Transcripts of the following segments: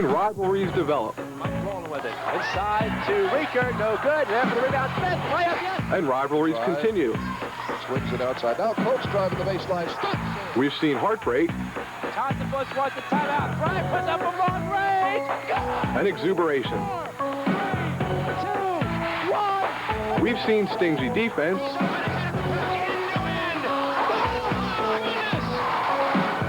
Rivalries develop. Rolling with it. Inside to Reeker, no good. There for the rebound. Smith, layup, yes. And rivalries continue. Swings it outside. Now Coach driving the baseline. We've seen heartbreak. Johnson Bush wants the timeout. Bryant puts up a long range. And exuberation. 4, 2, 1. We've seen stingy defense.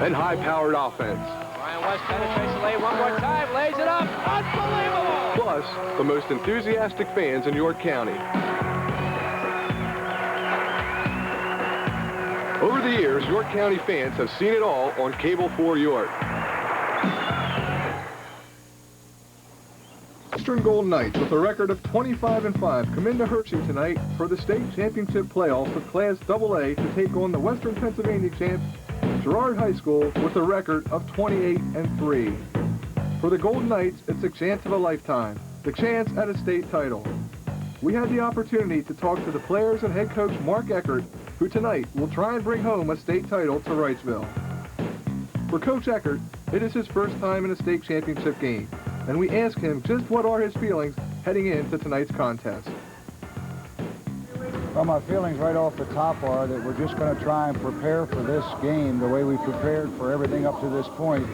And high-powered offense. Ryan West penetrates the lane one more time, lays it up. Unbelievable! Plus, the most enthusiastic fans in York County. Over the years, York County fans have seen it all on Cable 4 York. Western Golden Knights, with a record of 25-5, come into Hershey tonight for the state championship playoffs of Class AA to take on the Western Pennsylvania champs, Girard High School, with a record of 28-3. For the Golden Knights, it's a chance of a lifetime, the chance at a state title. We had the opportunity to talk to the players and head coach Mark Eckert, who tonight will try and bring home a state title to Wrightsville. For Coach Eckert, it is his first time in a state championship game, and we ask him just what are his feelings heading into tonight's contest. Well, my feelings right off the top are that we're just going to try and prepare for this game the way we prepared for everything up to this point.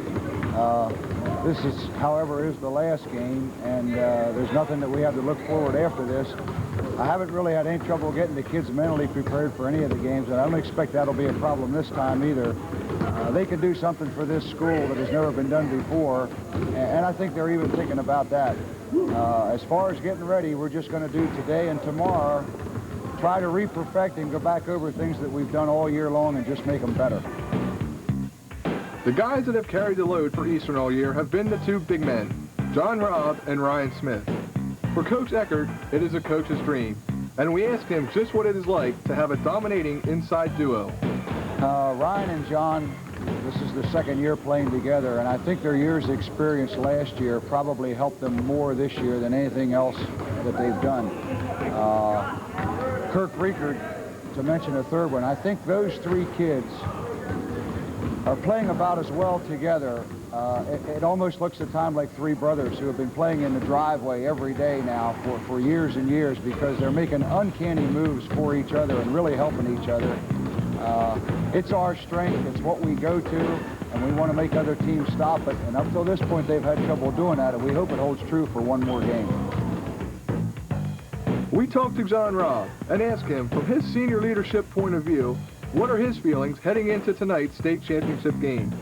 This is, however, is the last game, and there's nothing that we have to look forward after this. I haven't really had any trouble getting the kids mentally prepared for any of the games, and I don't expect that'll be a problem this time either. They can do something for this school that has never been done before, and I think they're even thinking about that. As far as getting ready, we're just going to do today and tomorrow, try to re-perfect and go back over things that we've done all year long and just make them better. The guys that have carried the load for Eastern all year have been the two big men, John Robb and Ryan Smith. For Coach Eckert, it is a coach's dream, and we asked him just what it is like to have a dominating inside duo. Ryan and John, this is the second year playing together, and I think their years' experience last year probably helped them more this year than anything else that they've done. Kirk Reeker, to mention a third one, I think those three kids are playing about as well together. It almost looks at times like three brothers who have been playing in the driveway every day now for years and years, because they're making uncanny moves for each other and really helping each other. It's our strength, it's what we go to, and we want to make other teams stop it. And up till this point, they've had trouble doing that, and we hope it holds true for one more game. We talked to John Robb and asked him, from his senior leadership point of view, what are his feelings heading into tonight's state championship game?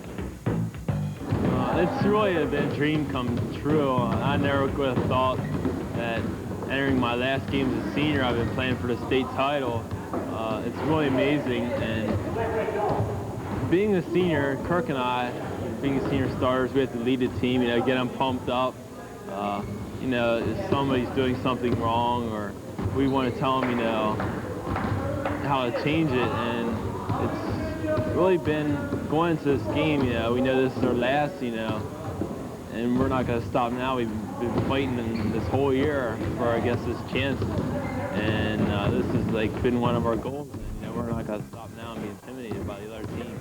It's really a dream come true. I never would have thought that entering my last game as a senior, I've been playing for the state title. It's really amazing, and being a senior, Kirk and I, being senior starters, we have to lead the team, get them pumped up. If somebody's doing something wrong, or we want to tell them, how to change it, and it's really been going into this game, we know this is our last, and we're not going to stop now. We've been fighting this whole year for, I guess, this chance, and this has been one of our goals, and we're not going to stop now and be intimidated by the other team.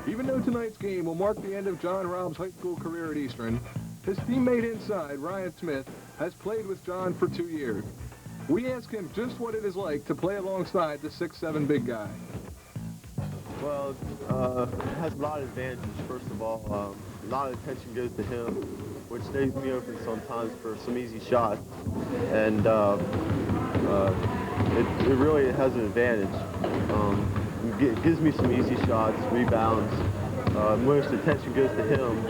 Even though tonight's game will mark the end of John Robb's high school career at Eastern, his teammate inside, Ryan Smith, has played with John for 2 years. We asked him just what it is like to play alongside the 6'7" big guy. Well, it has a lot of advantages, first of all. A lot of attention goes to him, which stays me open sometimes for some easy shots. And it really has an advantage. It gives me some easy shots, rebounds. Most attention goes to him.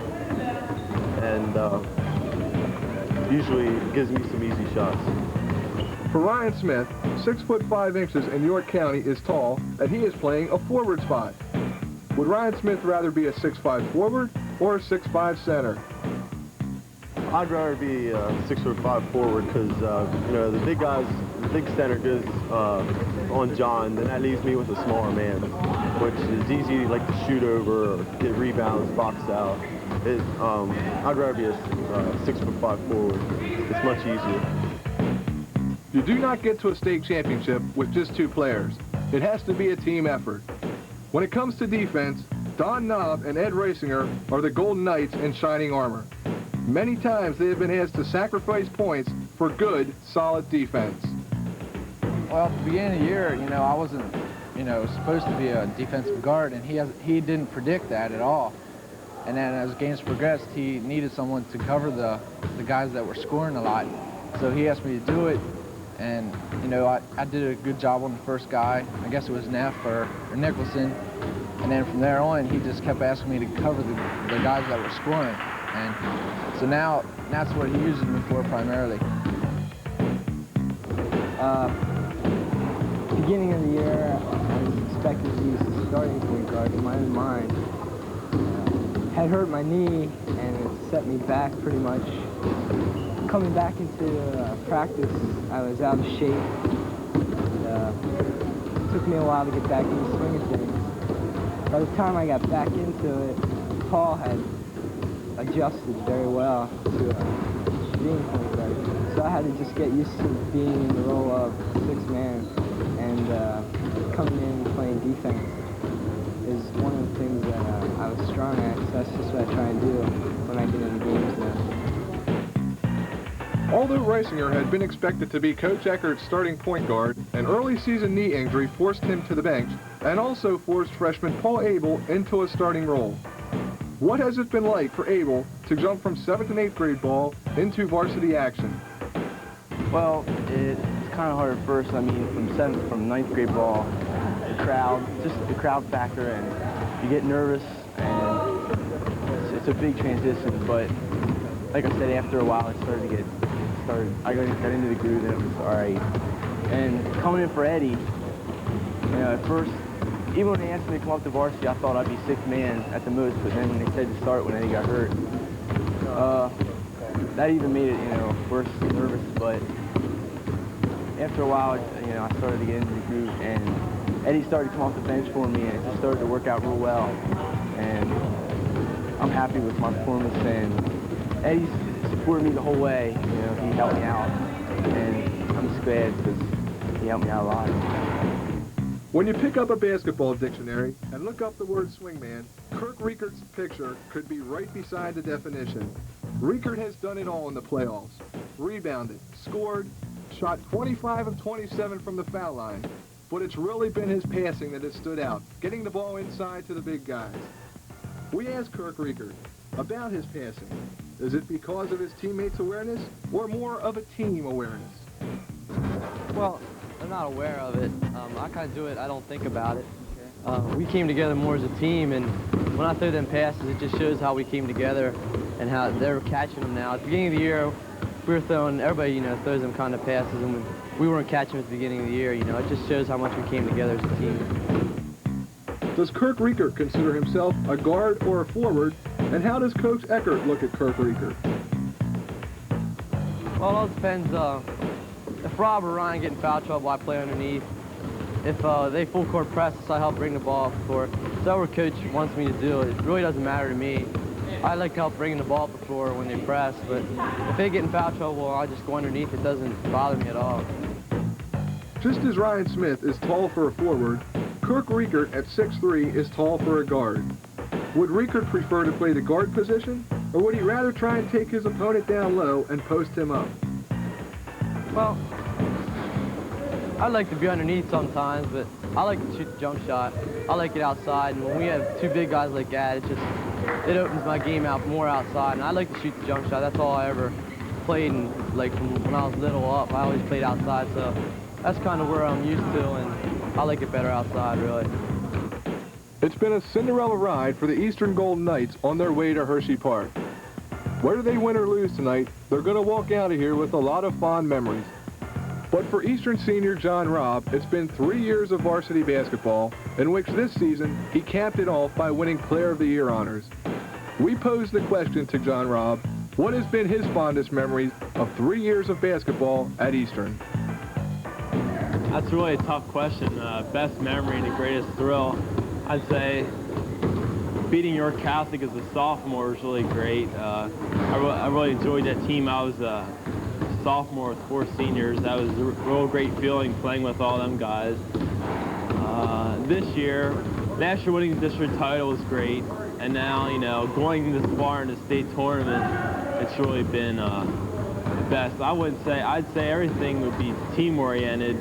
And usually it gives me some easy shots. For Ryan Smith, 6'5" in York County is tall, and he is playing a forward spot. Would Ryan Smith rather be a 6'5" forward or a 6'5" center? I'd rather be a 6'5" forward, because the big guys, the big center goes on John, then that leaves me with a smaller man, which is easy to shoot over or get rebounds, box out. I'd rather be a 6'5" forward. It's much easier. You do not get to a state championship with just two players. It has to be a team effort. When it comes to defense, Don Knobb and Ed Reisinger are the Golden Knights in shining armor. Many times they have been asked to sacrifice points for good, solid defense. Well, at the beginning of the year, I wasn't, supposed to be a defensive guard, and he didn't predict that at all. And then as games progressed, he needed someone to cover the guys that were scoring a lot. So he asked me to do it, and, I did a good job on the first guy. I guess it was Neff or Nicholson. And then from there on, he just kept asking me to cover the guys that were scoring. And so now that's what he uses me for primarily. Beginning of the year, I was expected to use the starting point guard in my own mind. Had hurt my knee, and it set me back pretty much. Coming back into practice, I was out of shape. It took me a while to get back in the swing of things. By the time I got back into it, Paul had adjusted very well to being point guard. So I had to just get used to being in the role of six-man, and coming in and playing defense is one of the things that I was strong at, so that's just what I try and do when I get into games now. Although Reisinger had been expected to be Coach Eckert's starting point guard, an early season knee injury forced him to the bench and also forced freshman Paul Abel into a starting role. What has it been like for Abel to jump from 7th and 8th grade ball into varsity action? Well, it's kind of hard at first. I mean, from 9th grade ball, the crowd factor, and you get nervous, and it's a big transition. But like I said, after a while, I got into the groove, and it was all right. And coming in for Eddie, at first, even when they asked me to come up to varsity, I thought I'd be sixth man at the most. But then when they said to start when Eddie got hurt, that even made it, worse, nervous. But after a while, I started to get into the groove, and Eddie started to come off the bench for me, and it just started to work out real well. And I'm happy with my performance, and Eddie's supported me the whole way. He helped me out, and I'm just glad because he helped me out a lot. When you pick up a basketball dictionary and look up the word swingman, Kirk Riekert's picture could be right beside the definition. Riekert has done it all in the playoffs. Rebounded, scored, shot 25 of 27 from the foul line. But it's really been his passing that has stood out, getting the ball inside to the big guys. We asked Kirk Riekert about his passing. Is it because of his teammates' awareness or more of a team awareness? Well, I'm not aware of it. I kind of do it, I don't think about it. We came together more as a team, and when I throw them passes, it just shows how we came together and how they're catching them now. At the beginning of the year, we were throwing, everybody, throws them kind of passes, and we weren't catching them at the beginning of the year. It just shows how much we came together as a team. Does Kirk Riekert consider himself a guard or a forward, and how does Coach Eckert look at Kirk Riekert? Well, it all depends. If Rob or Ryan get in foul trouble, I play underneath. If they full court press us, I help bring the ball up the court. So whatever coach wants me to do, it really doesn't matter to me. I like to help bring the ball up the floor when they press, but if they get in foul trouble, I just go underneath. It doesn't bother me at all. Just as Ryan Smith is tall for a forward, Kirk Riekert at 6'3" is tall for a guard. Would Riekert prefer to play the guard position, or would he rather try and take his opponent down low and post him up? Well, I like to be underneath sometimes, but I like to shoot the jump shot. I like it outside, and when we have two big guys like that, it opens my game out more outside, and I like to shoot the jump shot. That's all I ever played, and like from when I was little up, I always played outside, so that's kind of where I'm used to, and I like it better outside, really. It's been a Cinderella ride for the Eastern Golden Knights on their way to Hershey Park. Whether they win or lose tonight, they're going to walk out of here with a lot of fond memories. But for Eastern senior John Robb, it's been 3 years of varsity basketball, in which this season he capped it off by winning Player of the Year honors. We posed the question to John Robb, what has been his fondest memories of 3 years of basketball at Eastern? That's really a tough question. Best memory and the greatest thrill, I'd say beating York Catholic as a sophomore was really great. I really enjoyed that team. I was a sophomore with 4 seniors. That was a real great feeling playing with all them guys. This year, last year winning the district title was great, and now, you know, going this far in the state tournament, it's really been the best. I'd say everything would be team-oriented.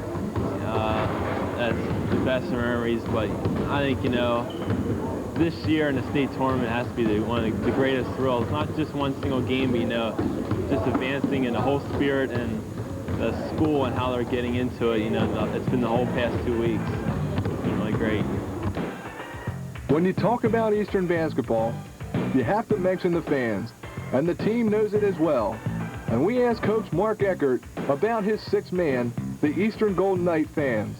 That's the best memories, but I think, you know, this year in the state tournament has to be one of the greatest thrills. Not just one single game, but, you know, just advancing in the whole spirit and the school and how they're getting into it. You know, it's been the whole past 2 weeks. It's been really great. When you talk about Eastern basketball, you have to mention the fans, and the team knows it as well. And we asked Coach Mark Eckert about his sixth man, the Eastern Golden Knight fans.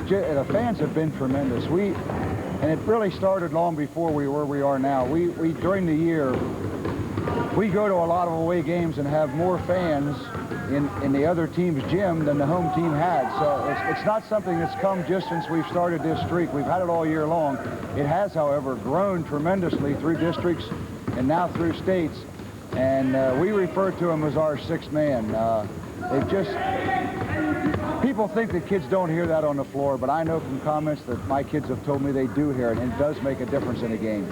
The fans have been tremendous. And it really started long before we were where we are now. We during the year, we go to a lot of away games and have more fans in the other team's gym than the home team had. So it's not something that's come just since we've started this streak. We've had it all year long. It has, however, grown tremendously through districts and now through states. And we refer to them as our sixth man. People think that kids don't hear that on the floor, but I know from comments that my kids have told me they do hear it, and it does make a difference in a game.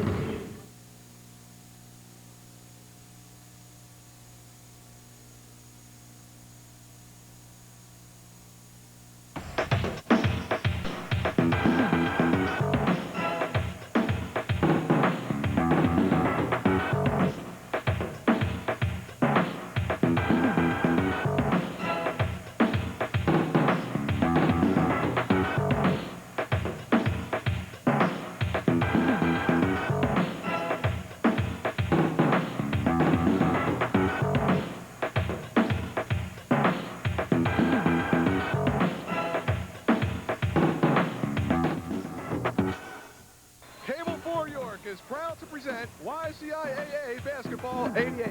is proud to present YCIAA Basketball 88.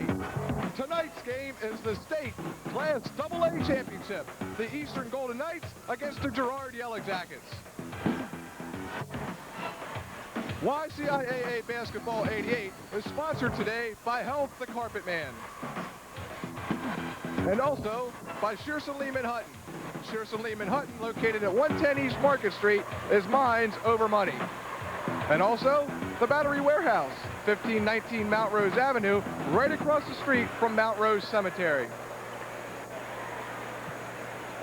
Tonight's game is the state Class AA Championship. The Eastern Golden Knights against the Girard Yellow Jackets. YCIAA Basketball 88 is sponsored today by Health the Carpet Man. And also by Shearson Lehman Hutton. Shearson Lehman Hutton, located at 110 East Market Street, is minds over money. And also the Battery Warehouse, 1519 Mount Rose Avenue, right across the street from Mount Rose Cemetery.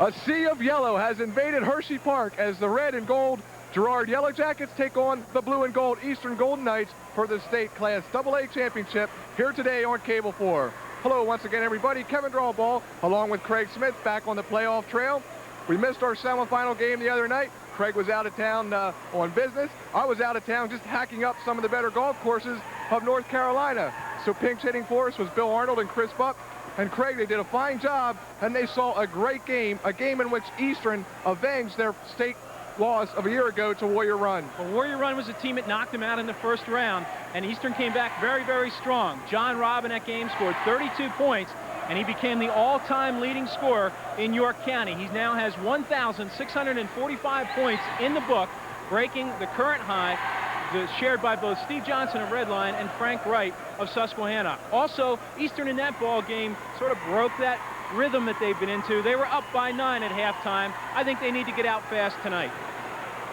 A sea of yellow has invaded Hershey Park as the red and gold Girard Yellow Jackets take on the blue and gold Eastern Golden Knights for the state Class AA Championship here today on Cable 4. Hello once again, everybody. Kevin Drawball along with Craig Smith back on the playoff trail. We missed our semifinal game the other night. Craig was out of town on business. I was out of town just hacking up some of the better golf courses of North Carolina. So pinch hitting for us was Bill Arnold and Chris Buck. And Craig, they did a fine job, and they saw a great game, a game in which Eastern avenged their state loss of a year ago to Warrior Run. Well, Warrior Run was a team that knocked them out in the first round, and Eastern came back very, very strong. John Robb in that game scored 32 points, and he became the all-time leading scorer in York County. He now has 1,645 points in the book, breaking the current high shared by both Steve Johnson of Redline and Frank Wright of Susquehanna. Also, Eastern in that ball game sort of broke that rhythm that they've been into. They were up by 9 at halftime. I think they need to get out fast tonight.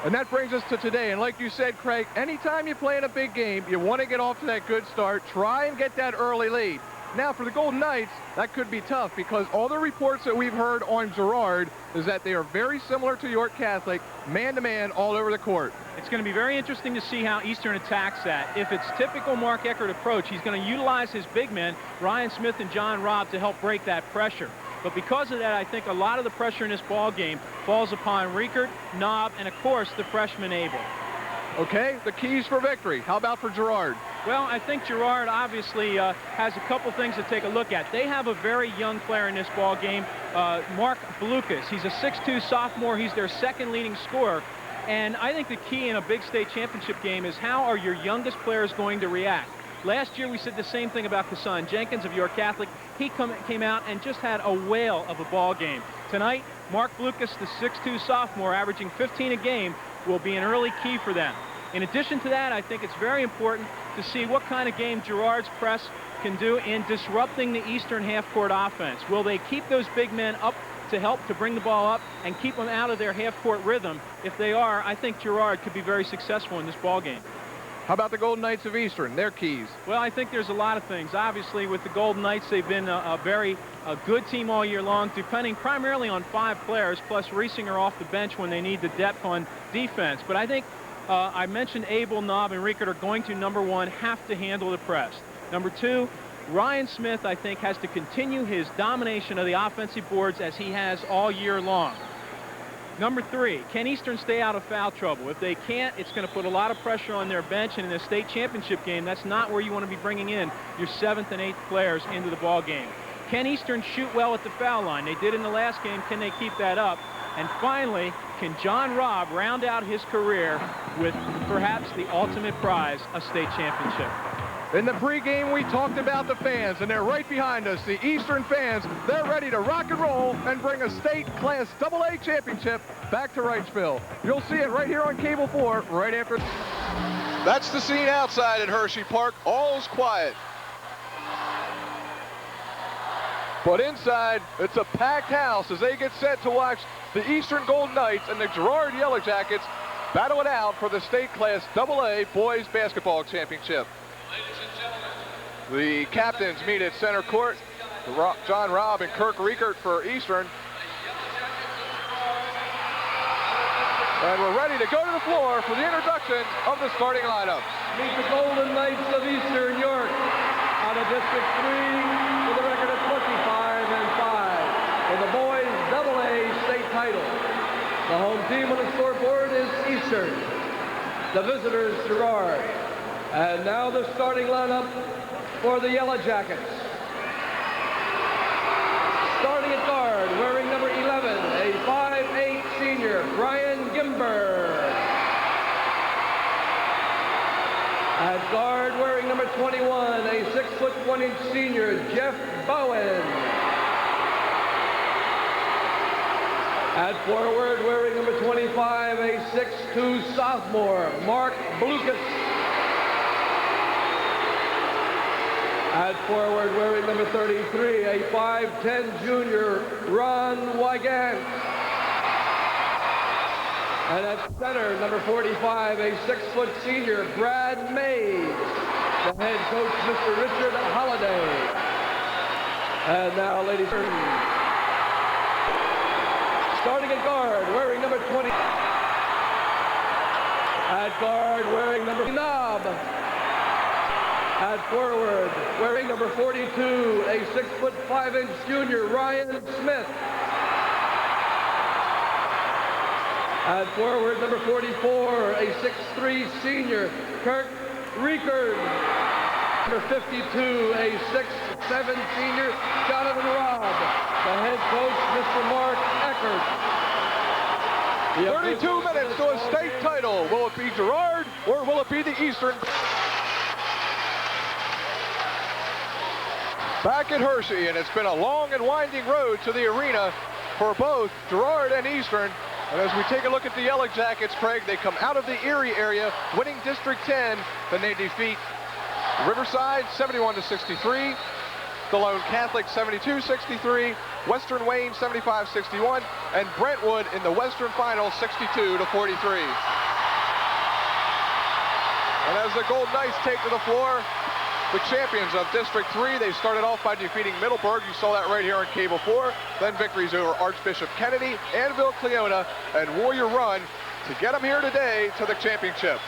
And that brings us to today. And like you said, Craig, anytime you play in a big game, you want to get off to that good start. Try and get that early lead. Now, for the Golden Knights, that could be tough because all the reports that we've heard on Girard is that they are very similar to York Catholic, man-to-man all over the court. It's going to be very interesting to see how Eastern attacks that. If it's typical Mark Eckert approach, he's going to utilize his big men, Ryan Smith and John Robb, to help break that pressure. But because of that, I think a lot of the pressure in this ball game falls upon Riekert, Knob, and of course the freshman Abel. Okay, the keys for victory. How about for Girard? Well, I think Girard obviously has a couple things to take a look at. They have a very young player in this ball game, Mark Belukas. He's a 6'2 sophomore. He's their second leading scorer. And I think the key in a big state championship game is how are your youngest players going to react? Last year we said the same thing about Kasan Jenkins of York Catholic. He came out and just had a whale of a ball game. Tonight, Mark Belukas, the 6'2 sophomore, averaging 15 a game, will be an early key for them. In addition to that, I think it's very important to see what kind of game Girard's press can do in disrupting the Eastern half-court offense. Will they keep those big men up to help to bring the ball up and keep them out of their half-court rhythm. If they are, I think Girard could be very successful in this ball game. How about the Golden Knights of Eastern, their keys? Well, I think there's a lot of things. Obviously, with the Golden Knights, they've been a very good team all year long, depending primarily on 5 players, plus Riesinger off the bench when they need the depth on defense. But I think I mentioned Abel, Knob, and Riekert are going to, number 1, have to handle the press. Number 2, Ryan Smith, I think, has to continue his domination of the offensive boards as he has all year long. Number 3, can Eastern stay out of foul trouble? If they can't, it's going to put a lot of pressure on their bench, and in a state championship game, that's not where you want to be bringing in your 7th and 8th players into the ball game. Can Eastern shoot well at the foul line? They did in the last game. Can they keep that up? And finally, can John Robb round out his career with perhaps the ultimate prize, a state championship? In the pregame, we talked about the fans, and they're right behind us. The Eastern fans, they're ready to rock and roll and bring a state Class AA championship back to Wrightsville. You'll see it right here on Cable 4 right after. That's the scene outside at Hershey Park. All's quiet. But inside, it's a packed house as they get set to watch the Eastern Golden Knights and the Girard Yellow Jackets battle it out for the state Class AA boys basketball championship. The captains meet at center court. John Robb and Kirk Riekert for Eastern. And we're ready to go to the floor for the introduction of the starting lineup. Meet the Golden Knights of Eastern York out of District 3 with a record of 25-5 in the boys AA state title. The home team on the scoreboard is Eastern. The visitors, Girard. And now the starting lineup for the Yellow Jackets. Starting at guard, wearing number 11, a 5'8" senior, Brian Gimber. At guard, wearing number 21, a 6'1" senior, Jeff Bowen. At forward, wearing number 25, a 6'2" sophomore, Mark Blukas. At forward, wearing number 33, a 5'10" junior, Ron Wygant. And at center, number 45, a 6' senior, Brad Mays. The head coach, Mr. Richard Holliday. And now, ladies and gentlemen, starting at guard, wearing number 20. At guard, wearing number Knob. At forward, wearing number 42, a 6'5" junior, Ryan Smith. At forward, number 44, a 6'3" senior, Kirk Riekert. Number 52, a 6'7" senior, Jonathan Robb. The head coach, Mr. Mark Eckert. 32 minutes to a state title. Will it be Girard or will it be the Eastern? Back at Hershey, and it's been a long and winding road to the arena for both Girard and Eastern. And as we take a look at the Yellow Jackets, Craig, they come out of the Erie area, winning District 10. Then they defeat Riverside 71-63, Stallone Catholic 72-63, Western Wayne 75-61, and Brentwood in the Western Final 62-43. And as the Golden Knights take to the floor, the champions of District 3, they started off by defeating Middleburg. You saw that right here on Cable 4. Then victories over Archbishop Kennedy, Annville Cleona, and Warrior Run to get them here today to the championship.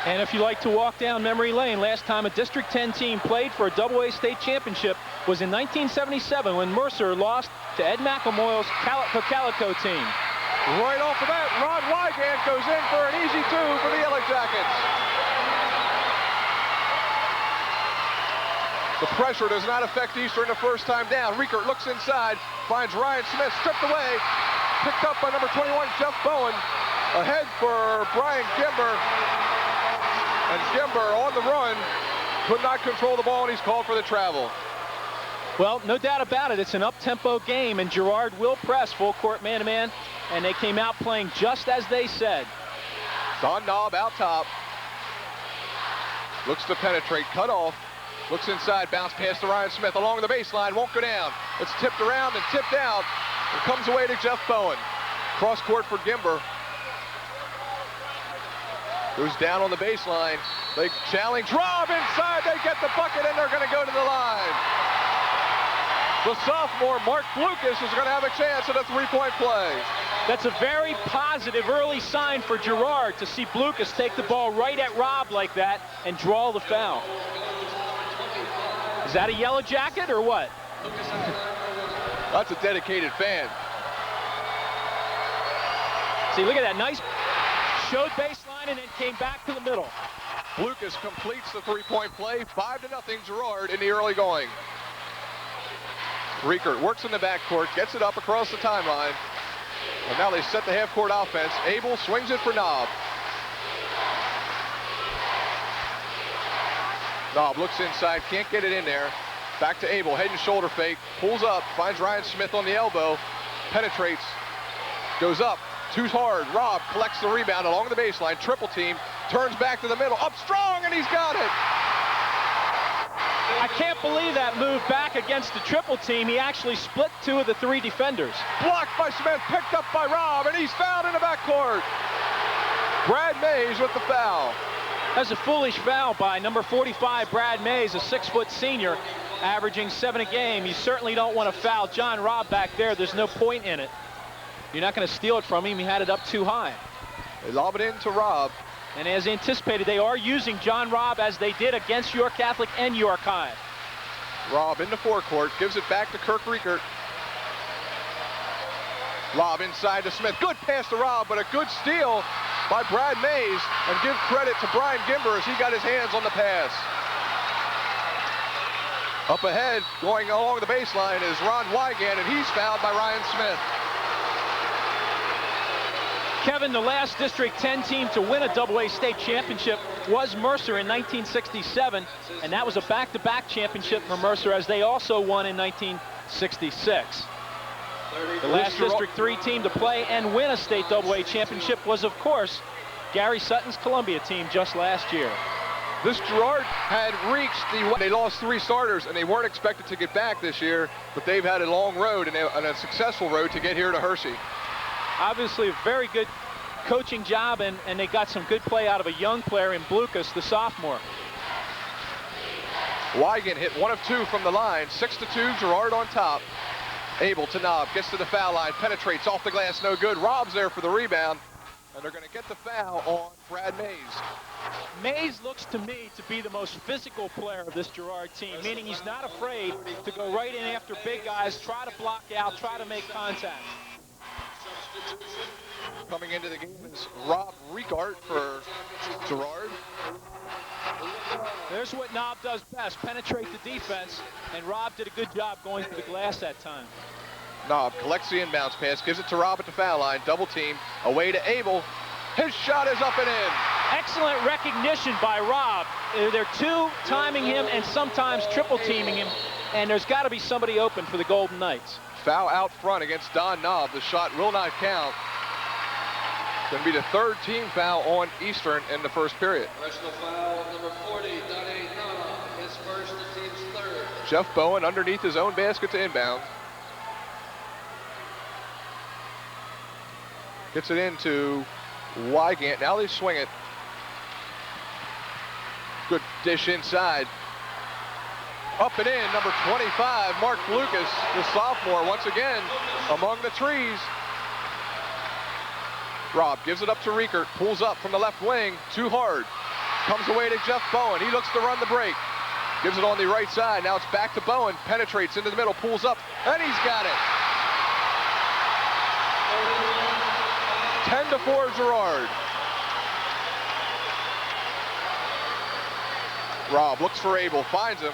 And if you like to walk down memory lane, last time a District 10 team played for a AA state championship was in 1977 when Mercer lost to Ed McElmoyle's Calico team. Right off the bat, Ron Wygant goes in for an easy 2 for the Yellow Jackets. The pressure does not affect Eastern the first time down. Riekert looks inside, finds Ryan Smith stripped away, picked up by number 21, Jeff Bowen. Ahead for Brian Gimber. And Gimber on the run, could not control the ball, and he's called for the travel. Well, no doubt about it. It's an up-tempo game, and Girard will press full court man-to-man, and they came out playing just as they said. Don Knob out top. Looks to penetrate, cut off. Looks inside, bounce pass to Ryan Smith along the baseline, won't go down. It's tipped around and tipped out. It comes away to Jeff Bowen. Cross court for Gimber. Goes down on the baseline. They challenge Rob inside. They get the bucket, and they're going to go to the line. The sophomore, Mark Lucas, is going to have a chance at a three-point play. That's a very positive early sign for Girard to see Lucas take the ball right at Rob like that and draw the foul. Is that a yellow jacket or what? That's a dedicated fan. See, look at that. Nice showed baseline and then came back to the middle. Lucas completes the three-point play. 5-0 Girard in the early going. Riekert works in the backcourt, gets it up across the timeline. And now they set the half-court offense. Abel swings it for Knob. Knob looks inside, can't get it in there. Back to Abel, head and shoulder fake. Pulls up, finds Ryan Smith on the elbow. Penetrates, goes up, too hard. Rob collects the rebound along the baseline. Triple team, turns back to the middle. Up strong, and he's got it. I can't believe that move back against the triple team. He actually split two of the three defenders. Blocked by Smith, picked up by Rob, and he's fouled in the backcourt. Brad Mays with the foul. That's a foolish foul by number 45, Brad Mays, a 6-foot senior, averaging 7 a game. You certainly don't want to foul John Robb back there. There's no point in it. You're not going to steal it from him. He had it up too high. They lob it in to Robb. And as anticipated, they are using John Robb as they did against York Catholic and York High. Robb in the forecourt, gives it back to Kirk Riekert. Lob inside to Smith. Good pass to Robb, but a good steal by Brad Mays. And give credit to Brian Gimber as he got his hands on the pass. Up ahead, going along the baseline, is Ron Wygant, and he's fouled by Ryan Smith. Kevin, the last District 10 team to win a AA state championship was Mercer in 1967, and that was a back-to-back championship for Mercer, as they also won in 1966. The last District 3 team to play and win a state AA championship was, of course, Gary Sutton's Columbia team just last year. This Girard had reached they lost 3 starters, and they weren't expected to get back this year, but they've had a long road and a successful road to get here to Hershey. Obviously a very good coaching job, and they got some good play out of a young player in Blucas, the sophomore. Wygant hit 1 of 2 from the line. 6-2, Girard on top. Abel to Knob, gets to the foul line, penetrates off the glass, no good. Robb's there for the rebound, and they're going to get the foul on Brad Mays. Mays looks to me to be the most physical player of this Girard team, meaning he's not afraid to go right in after big guys, try to block out, try to make contact. Coming into the game is Rob Riekert for Girard. There's what Knob does best, penetrate the defense, and Rob did a good job going through the glass that time. Knob collects the inbounds pass, gives it to Rob at the foul line, double team, away to Abel. His shot is up and in. Excellent recognition by Rob. They're two-timing him and sometimes triple-teaming him, and there's got to be somebody open for the Golden Knights. Foul out front against Don Knob. The shot will not count. Going to be the 3rd team foul on Eastern in the first period. Personal foul number 40, Donnie Knob. His first, the team's 3rd. Jeff Bowen underneath his own basket to inbound. Gets it into Wygant. Now they swing it. Good dish inside. Up and in, number 25, Mark Lucas, the sophomore, once again among the trees. Rob gives it up to Riekert, pulls up from the left wing, too hard. Comes away to Jeff Bowen. He looks to run the break. Gives it on the right side. Now it's back to Bowen. Penetrates into the middle, pulls up, and he's got it. 10-4 Girard. Rob looks for Abel, finds him.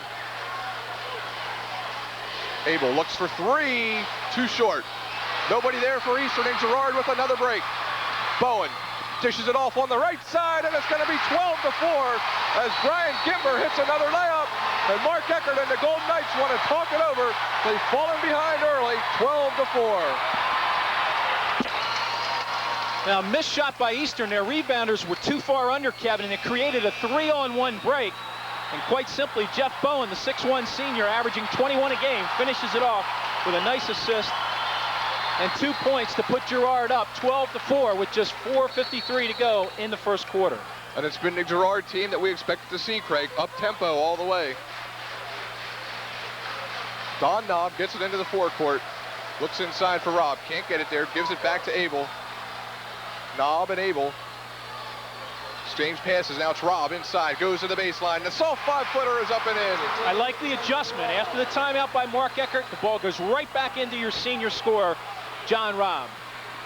Abel looks for 3, too short. Nobody there for Eastern, and Girard with another break. Bowen dishes it off on the right side, and it's going to be 12-4 as Brian Gimber hits another layup. And Mark Eckert and the Golden Knights want to talk it over. They've fallen behind early, 12-4. Now, missed shot by Eastern. Their rebounders were too far under Kevin, and it created a 3-on-1 break. And quite simply, Jeff Bowen, the 6'1 senior, averaging 21 a game, finishes it off with a nice assist And 2 points to put Girard up 12-4 with just 4:53 to go in the first quarter. And it's been the Girard team that we expected to see, Craig. Up tempo all the way. Don Knob gets it into the forecourt. Looks inside for Rob. Can't get it there. Gives it back to Abel. Knob and Abel. Exchange passes. Now it's Rob inside. Goes to the baseline. The soft 5-footer is up and in. I like the adjustment. After the timeout by Mark Eckert, the ball goes right back into your senior scorer, John Robb.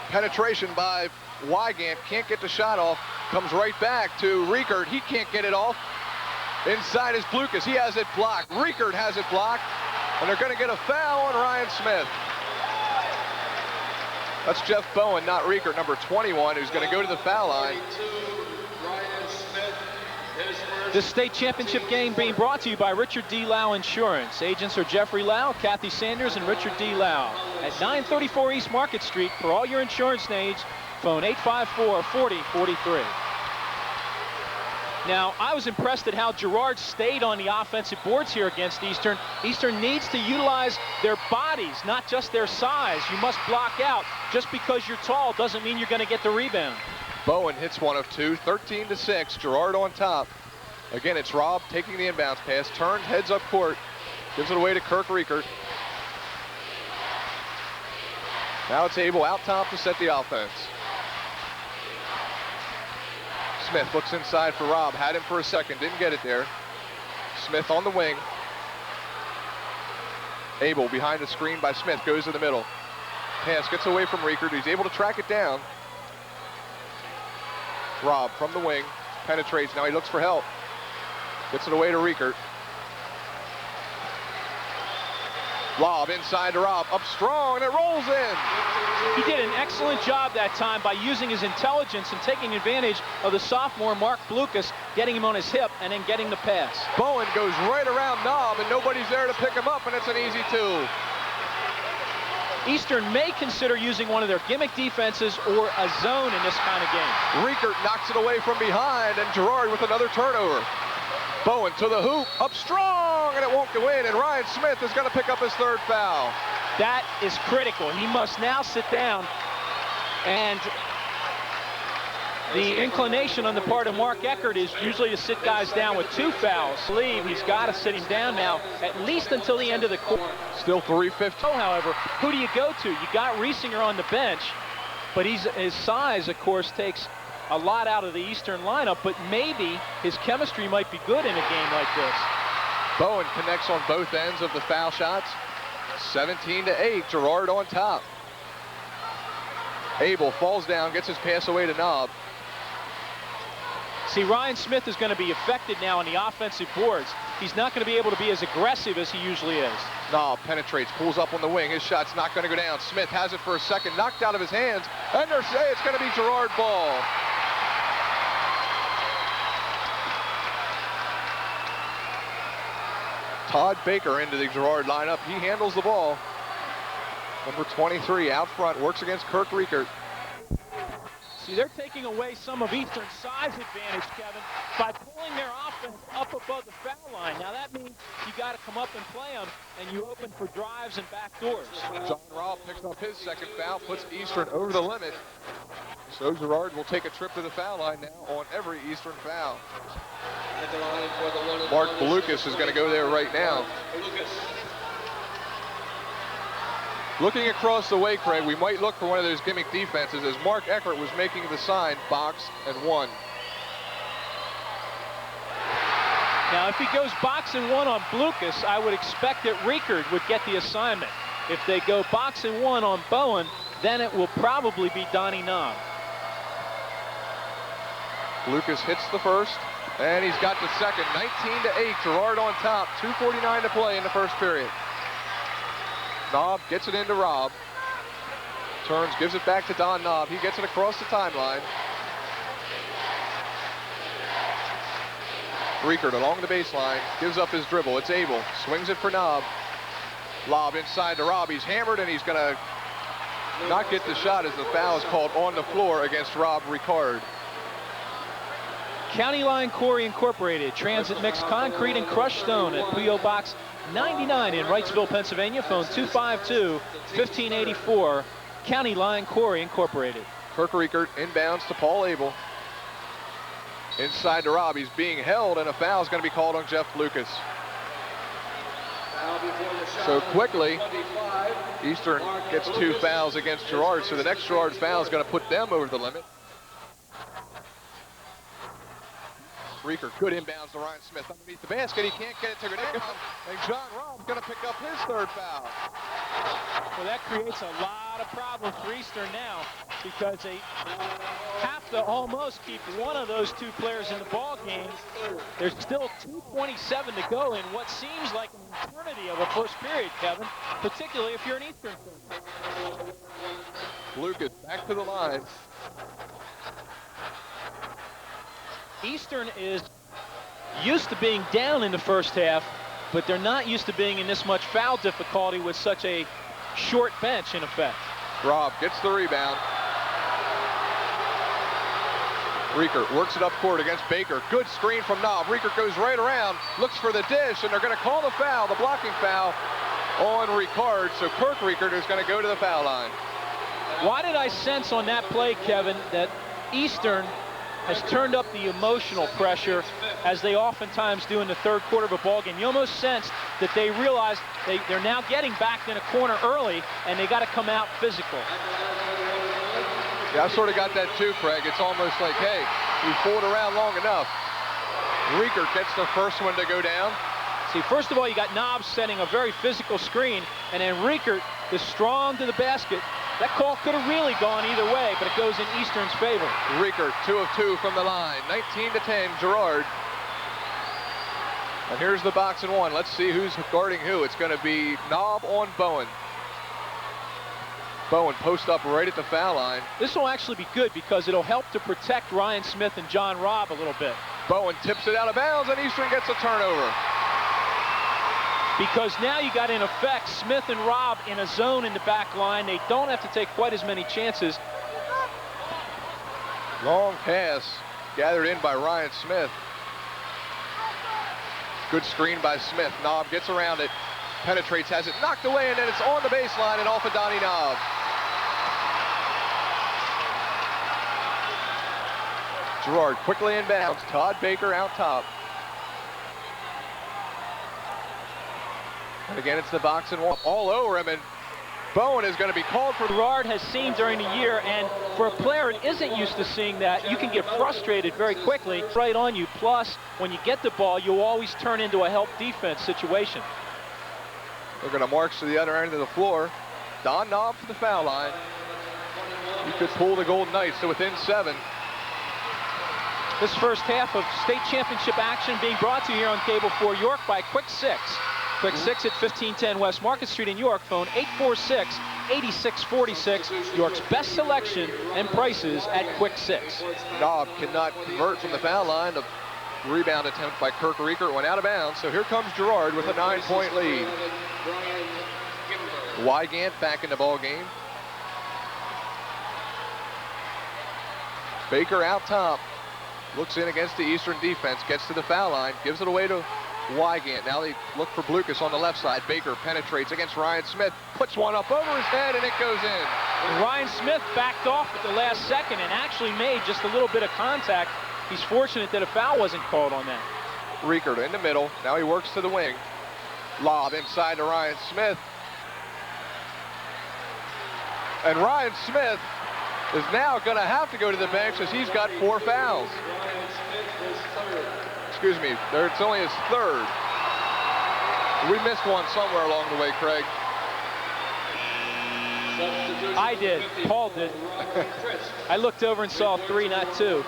Penetration by Wygant. Can't get the shot off. Comes right back to Riekert. He can't get it off. Inside is Blucas. He has it blocked. Riekert has it blocked. And they're going to get a foul on Ryan Smith. That's Jeff Bowen, not Riekert, number 21, who's going to go to the foul line. This state championship game being brought to you by Richard D. Lau Insurance. Agents are Jeffrey Lau, Kathy Sanders, and Richard D. Lau. At 934 East Market Street, for all your insurance needs, phone 854-4043. Now, I was impressed at how Girard stayed on the offensive boards here against Eastern. Eastern needs to utilize their bodies, not just their size. You must block out. Just because you're tall doesn't mean you're going to get the rebound. Bowen hits one of two, 13-6. Girard on top. Again, it's Rob taking the inbounds pass, turns, heads up court, gives it away to Kirk Riekert. Now it's Abel out top to set the offense. Smith looks inside for Rob, had him for a second, didn't get it there. Smith on the wing. Abel behind the screen by Smith, goes to the middle. Pass gets away from Riekert, he's able to track it down. Rob from the wing, penetrates, now he looks for help. Gets it away to Riekert. Lob inside to Rob, up strong, and it rolls in. He did an excellent job that time by using his intelligence and taking advantage of the sophomore Mark Blucas, getting him on his hip and then getting the pass. Bowen goes right around Knob, and nobody's there to pick him up, and it's an easy two. Eastern may consider using one of their gimmick defenses or a zone in this kind of game. Riekert knocks it away from behind, and Girard with another turnover. Bowen to the hoop, up strong, and it won't go in, and Ryan Smith is going to pick up his third foul. That is critical. He must now sit down, and the inclination on the part of Mark Eckert is usually to sit guys down with 2 fouls. I believe he's got to sit him down now, at least until the end of the quarter. Still 3:50. However, who do you go to? You got Riesinger on the bench, but his size, of course, takes a lot out of the Eastern lineup, but maybe his chemistry might be good in a game like this. Bowen connects on both ends of the foul shots. 17-8, Girard on top. Abel falls down, gets his pass away to Knob. See, Ryan Smith is going to be affected now on the offensive boards. He's not going to be able to be as aggressive as he usually is. Knob penetrates, pulls up on the wing. His shot's not going to go down. Smith has it for a second, knocked out of his hands, and they say it's going to be Girard ball. Todd Baker into the Girard lineup. He handles the ball. Number 23 out front, works against Kirk Riekert. See, they're taking away some of Eastern's size advantage, Kevin, by pulling their offense up above the foul line. Now that means you got to come up and play them, and you open for drives and back doors. John Robb picks up his second foul, puts Eastern over the limit. So Girard will take a trip to the foul line now on every Eastern foul. Mark Blucas is going to go there right now. Looking across the way, Craig, we might look for one of those gimmick defenses as Mark Eckert was making the sign, box and one. Now, if he goes box and one on Blucas, I would expect that Riekert would get the assignment. If they go box and one on Bowen, then it will probably be Donnie Knob. Blucas hits the first, and he's got the second. 19-8, Girard on top. 2:49 to play in the first period. Knob gets it into Rob. Turns, gives it back to Don Knob. He gets it across the timeline. Riekert along the baseline, gives up his dribble. It's Abel, swings it for Knob. Lob inside to Rob. He's hammered, and he's going to not get the shot as the foul is called on the floor against Rob Ricard. County Line Quarry Incorporated, transit mixed concrete and crushed stone at P.O. Box 99 in Wrightsville, Pennsylvania. Phone 252-1584. County Line Quarry Incorporated. Kirk Riekert inbounds to Paul Abel. Inside to Rob. He's being held, and a foul is going to be called on Jeff Lucas. So quickly, Eastern gets 2 fouls against Girard, so the next Girard foul is going to put them over the limit. Riekert, good inbounds to Ryan Smith underneath the basket. He can't get it to go down, and John Robb's going to pick up his 3rd foul. Well, that creates a lot of problems for Eastern now, because they have to almost keep one of those 2 players in the ball game. There's still 2:27 to go in what seems like an eternity of a first period, Kevin, particularly if you're an Eastern fan. Lucas back to the line. Eastern is used to being down in the first half, but they're not used to being in this much foul difficulty with such a short bench, in effect. Rob gets the rebound. Riekert works it up court against Baker. Good screen from Knob. Riekert goes right around, looks for the dish, and they're going to call the foul, the blocking foul on Ricard. So Kirk Riekert is going to go to the foul line. Why did I sense on that play, Kevin, that Eastern has turned up the emotional pressure, as they oftentimes do in the 3rd quarter of a ball game? You almost sense that they realize they're now getting backed in a corner early, and they got to come out physical. Yeah, I sort of got that too, Craig. It's almost like, hey, we fooled around long enough. Riekert gets the first one to go down. See, first of all, you got Knobs setting a very physical screen, and then Riekert is strong to the basket. That call could have really gone either way, but it goes in Eastern's favor. Riekert, 2 of 2 from the line. 19-10, Girard. And here's the box and 1. Let's see who's guarding who. It's going to be Knob on Bowen. Bowen post up right at the foul line. This will actually be good because it'll help to protect Ryan Smith and John Robb a little bit. Bowen tips it out of bounds, and Eastern gets a turnover. Because now you got, in effect, Smith and Robb in a zone in the back line. They don't have to take quite as many chances. Long pass gathered in by Ryan Smith. Good screen by Smith. Knob gets around it, penetrates, has it knocked away, and then it's on the baseline and off of Donnie Knob. Girard quickly inbounds. Todd Baker out top. And again, it's the box and 1 all over him, and Bowen is going to be called for. Girard has seen during the year, and for a player that isn't used to seeing that, you can get frustrated very quickly right on you. Plus, when you get the ball, you'll always turn into a help defense situation. They're going to march to the other end of the floor. Don Knob for the foul line. He could pull the Golden Knights to within 7. This first half of state championship action being brought to you here on Cable 4 York by Quick 6. Quick 6 at 1510 West Market Street in York. Phone 846-8646. York's best selection and prices at Quick 6. Knob cannot convert from the foul line. The rebound attempt by Kirk Riekert went out of bounds. So here comes Girard with a 9-point lead. Wygant back in the ball game. Baker out top. Looks in against the Eastern defense. Gets to the foul line. Gives it away to Wygant. Now they look for Blucas on the left side. Baker penetrates against Ryan Smith. Puts one up over his head, and it goes in. And Ryan Smith backed off at the last second and actually made just a little bit of contact. He's fortunate that a foul wasn't called on that. Riekert in the middle. Now he works to the wing. Lob inside to Ryan Smith. And Ryan Smith is now going to have to go to the bench as he's got 4 fouls. Excuse me, it's only his 3rd. We missed one somewhere along the way, Craig. I did. Paul did. I looked over and saw 3, not 2.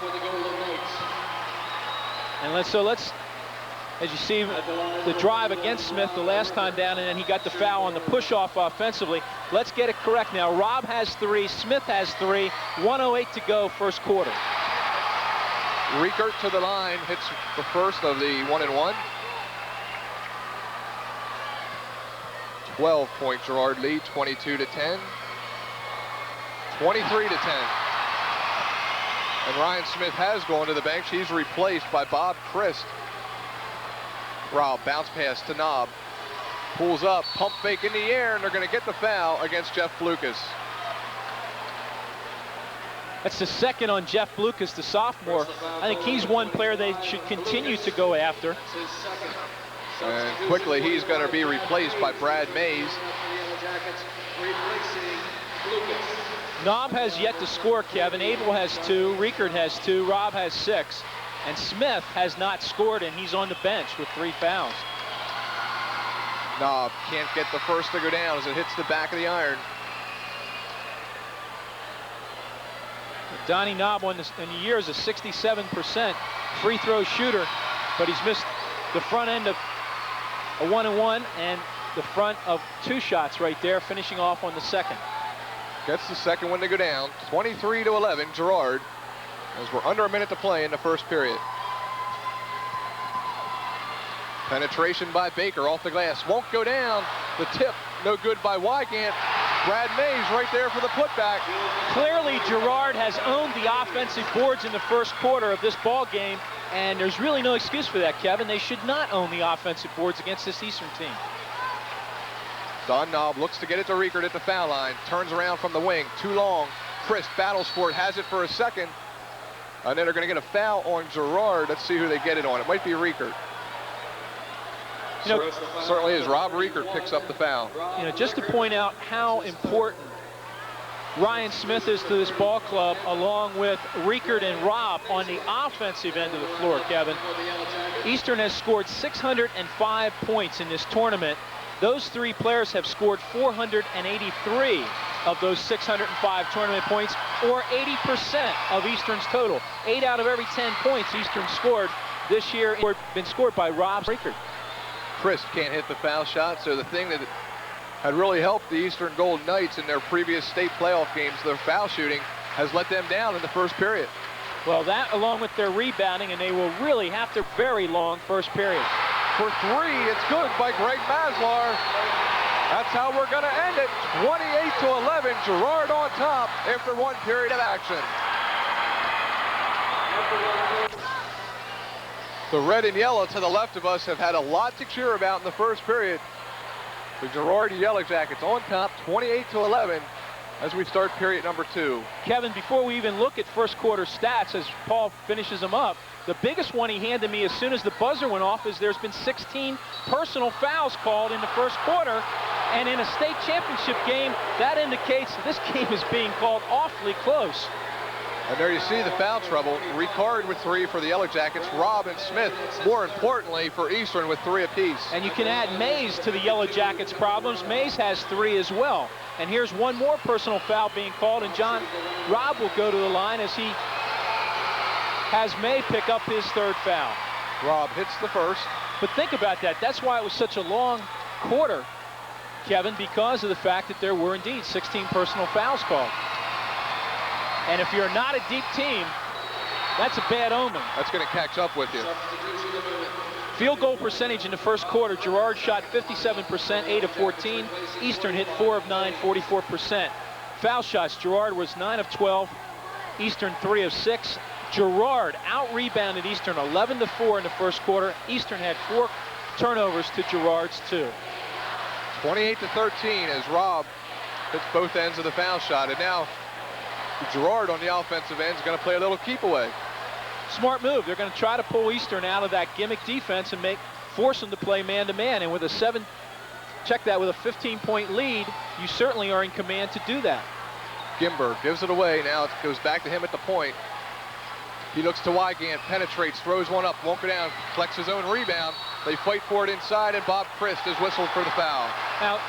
And let's, as you see, the drive against Smith the last time down, and then he got the foul on the push-off offensively. Let's get it correct now. Robb has 3, Smith has 3, 1:08 to go, first quarter. Riekert to the line, hits the first of the 1-and-1. 12-point Girard lead, 22-10. 23-10. And Ryan Smith has gone to the bench. He's replaced by Bob Christ. Rob, bounce pass to Knob. Pulls up, pump fake in the air, and they're going to get the foul against Jeff Blucas. That's the second on Jeff Lucas, the sophomore. I think he's one player they should continue to go after. And quickly, he's going to be replaced by Brad Mays. Knob has yet to score, Kevin. Abel has 2, Riekert has 2, Rob has 6, and Smith has not scored, and he's on the bench with 3 fouls. Knob can't get the first to go down as it hits the back of the iron. Donnie Knob in the year is a 67% free throw shooter, but he's missed the front end of a 1-and-1 and the front of 2 shots right there, finishing off on the second. Gets the second one to go down. 23-11, Girard, as we're under a minute to play in the first period. Penetration by Baker off the glass. Won't go down. The tip, no good by Wygant. Brad Mays right there for the putback. Clearly, Girard has owned the offensive boards in the first quarter of this ball game, and there's really no excuse for that, Kevin. They should not own the offensive boards against this Eastern team. Don Knob looks to get it to Riekert at the foul line. Turns around from the wing. Too long. Christ battles for it. Has it for a second. And then they're going to get a foul on Girard. Let's see who they get it on. It might be Riekert. You know, certainly is. Rob Riekert picks up the foul. You know, just to point out how important Ryan Smith is to this ball club, along with Riekert and Rob on the offensive end of the floor, Kevin. Eastern has scored 605 points in this tournament. Those 3 players have scored 483 of those 605 tournament points, or 80% of Eastern's total. 8 out of every 10 points Eastern scored this year been scored by Rob Riekert. Chris can't hit the foul shot, so the thing that had really helped the Eastern Golden Knights in their previous state playoff games, their foul shooting, has let them down in the first period. Well, that along with their rebounding, and they will really have to very long first period. For 3, it's good by Greg Maslar. That's how we're going to end it. 28-11, Girard on top after 1 period of action. The red and yellow to the left of us have had a lot to cheer about in the first period. The Girard Yellow Jackets on top, 28-11, as we start period number 2. Kevin, before we even look at first quarter stats as Paul finishes them up, the biggest one he handed me as soon as the buzzer went off is there's been 16 personal fouls called in the first quarter, and in a state championship game, that indicates this game is being called awfully close. And there you see the foul trouble. Girard with 3 for the Yellow Jackets. Rob and Smith, more importantly, for Eastern with 3 apiece. And you can add Mays to the Yellow Jackets' problems. Mays has 3 as well. And here's one more personal foul being called, and Rob will go to the line as he has May pick up his 3rd foul. Rob hits the first. But think about that. That's why it was such a long quarter, Kevin, because of the fact that there were indeed 16 personal fouls called. And if you're not a deep team, that's a bad omen. That's going to catch up with you. Field goal percentage in the first quarter, Girard shot 57%, 8 of 14. Eastern hit 4 of 9, 44%. Foul shots, Girard was 9 of 12. Eastern 3 of 6. Girard out-rebounded Eastern 11-4 in the first quarter. Eastern had 4 turnovers to Girard's 2. 28-13 as Rob hits both ends of the foul shot. And now Girard on the offensive end is going to play a little keep away. Smart move. They're going to try to pull Eastern out of that gimmick defense and force them to play man-to-man. And with a 15-point lead, you certainly are in command to do that. Gimberg gives it away. Now it goes back to him at the point. He looks to Wygant, penetrates, throws one up, won't go down, collects his own rebound. They fight for it inside, and Bob Christ is whistled for the foul. Now,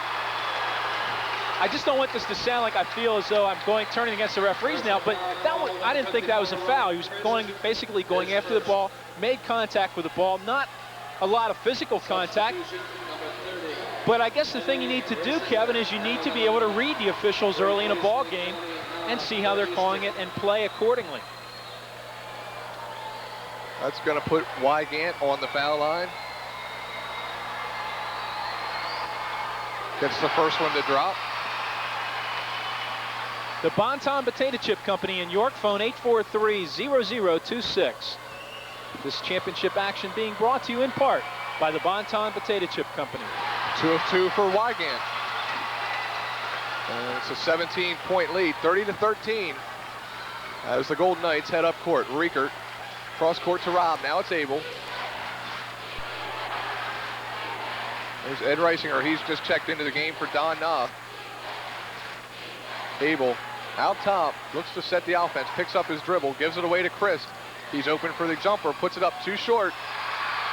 I just don't want this to sound like I feel as though I'm turning against the referees now, but that one, I didn't think that was a foul. He was basically going after the ball, made contact with the ball, not a lot of physical contact. But I guess the thing you need to do, Kevin, is you need to be able to read the officials early in a ball game and see how they're calling it and play accordingly. That's going to put Wygant on the foul line. Gets the first one to drop. The Bonton Potato Chip Company in York, phone 843-0026. This championship action being brought to you in part by the Bonton Potato Chip Company. 2 of 2 for Wygant. And it's a 17-point lead, 30-13. As the Golden Knights head up court, Riekert cross court to Rob. Now it's Abel. There's Ed Reisinger. He's just checked into the game for Don Knopf. Abel out top, looks to set the offense, picks up his dribble, gives it away to Christ. He's open for the jumper, puts it up too short.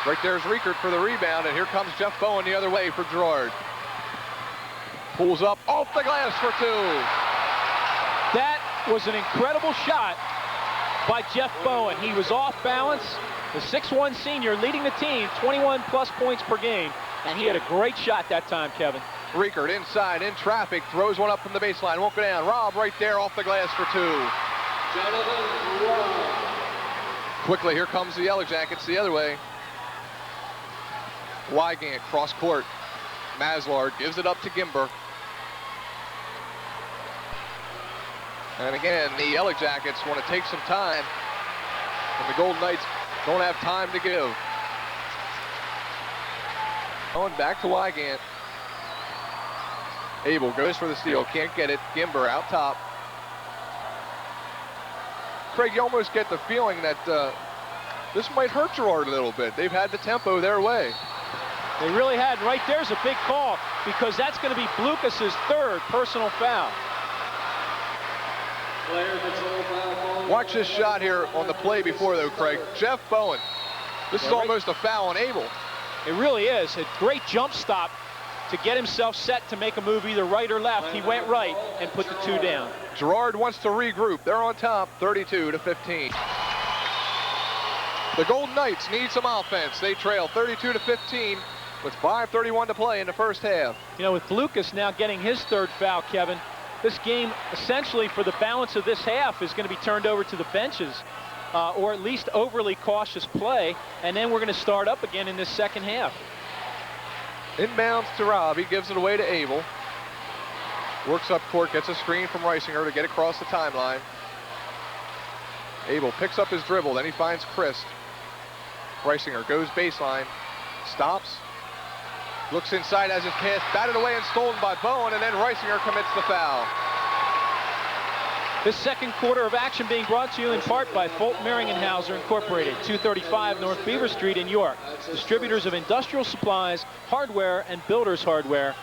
Right there's Riekert for the rebound, and here comes Jeff Bowen the other way for Girard. Pulls up off the glass for two. That was an incredible shot by Jeff Bowen. He was off balance. The 6'1" senior leading the team, 21 plus points per game. And he had a great shot that time, Kevin. Riekert inside, in traffic, throws one up from the baseline, won't go down. Rob right there off the glass for two. Quickly, here comes the Yellow Jackets the other way. Wygant, cross court. Maslard gives it up to Gimber. And again, the Yellow Jackets want to take some time, and the Golden Knights don't have time to give. Going back to Wygant. Abel goes for the steal, can't get it. Gimber out top. Craig, you almost get the feeling that this might hurt Girard a little bit. They've had the tempo their way. They really had. Right there's a big call, because that's going to be Blucas's third personal foul. Watch this shot here on the play before, though, Craig. Jeff Bowen. This is almost a foul on Abel. It really is. A great jump stop to get himself set to make a move either right or left. He went right and put the two down. Girard wants to regroup. They're on top, 32-15. The Golden Knights need some offense. They trail 32-15 with 5:31 to play in the first half. You know, with Lucas now getting his third foul, Kevin, this game essentially for the balance of this half is going to be turned over to the benches, or at least overly cautious play, and then we're going to start up again in this second half. Inbounds to Rob. He gives it away to Abel. Works up court, gets a screen from Reisinger to get across the timeline. Abel picks up his dribble, then he finds Christ. Reisinger goes baseline, stops, looks inside as his pass batted away and stolen by Bowen, and then Reisinger commits the foul. This second quarter of action being brought to you in part by Fulton Marienhauser Incorporated, 235 North Beaver Street in York. Distributors of industrial supplies, hardware, and builders hardware.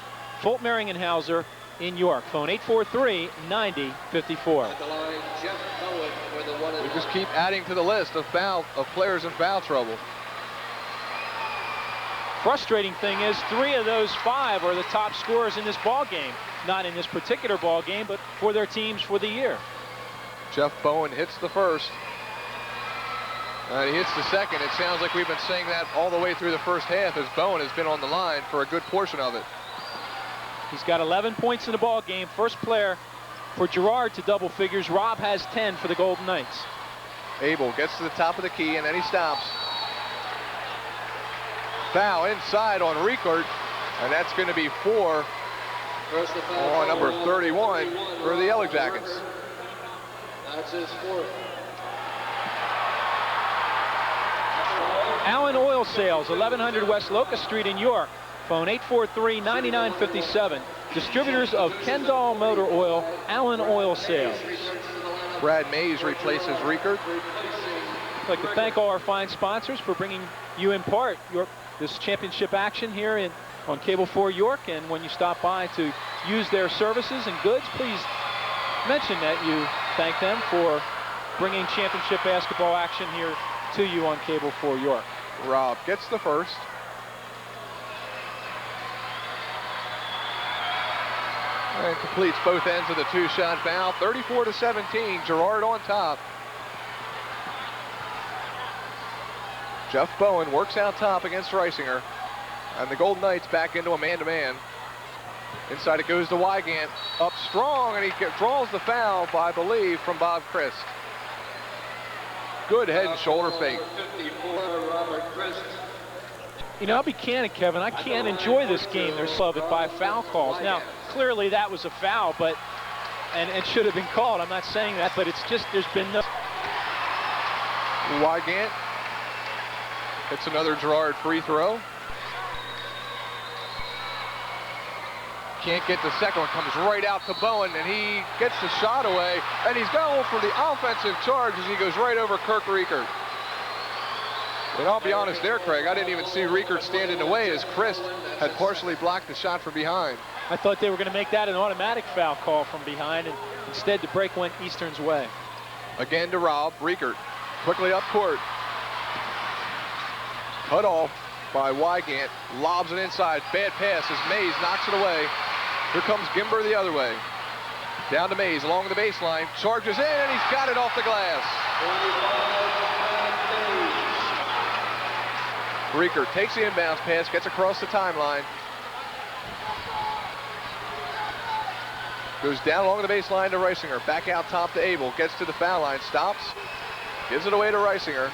Fulton Marienhauser in York. Phone 843-9054. We just keep adding to the list of players in foul trouble. Frustrating thing is 3 of those 5 are the top scorers in this ball game. Not in this particular ball game, but for their teams for the year. Jeff Bowen hits the first. He hits the second. It sounds like we've been saying that all the way through the first half, as Bowen has been on the line for a good portion of it. He's got 11 points in the ball game. First player for Girard to double figures. Rob has 10 for the Golden Knights. Abel gets to the top of the key, and then he stops. Foul inside on Riekert, and that's going to be 4 on number 31 for the Yellow Jackets. That's his 4th. Allen Oil Sales, 1100 West Locust Street in York. Phone 843-9957. Distributors of Kendall Motor Oil, Allen Oil Sales. Brad Mays replaces Riekert. I'd like to thank all our fine sponsors for bringing you in part this championship action here on Cable 4 York. And when you stop by to use their services and goods, please mention that you thank them for bringing championship basketball action here to you on Cable 4 York. Rob gets the first. And completes both ends of the 2-shot foul. 34-17, Girard on top. Jeff Bowen works out top against Reisinger. And the Golden Knights back into a man-to-man. Inside it goes to Wygant. Up strong, and he draws the foul, I believe, from Bob Christ. Good head and shoulder fake. You know, I'll be candid, Kevin. I can't enjoy this game. They're loved by foul calls. Now, clearly that was a foul, and it should have been called. I'm not saying that, but it's just there's been no. Wygant hits another Girard free throw. can't get the second one, comes right out to Bowen, and he gets the shot away, and he's going for the offensive charge as he goes right over Kirk Riekert. And I'll be honest there, Craig, I didn't even see Riekert stand in the way as Christ had partially blocked the shot from behind. I thought they were going to make that an automatic foul call from behind, and instead the break went Eastern's way. Again to Rob. Riekert quickly up court. Cut off by Wygant. Lobs it inside. Bad pass as Mays knocks it away. Here comes Gimber the other way. Down to Mays along the baseline. Charges in, and he's got it off the glass. Riekert takes the inbounds pass, gets across the timeline. Goes down along the baseline to Reisinger. Back out top to Abel. Gets to the foul line. Stops. Gives it away to Reisinger.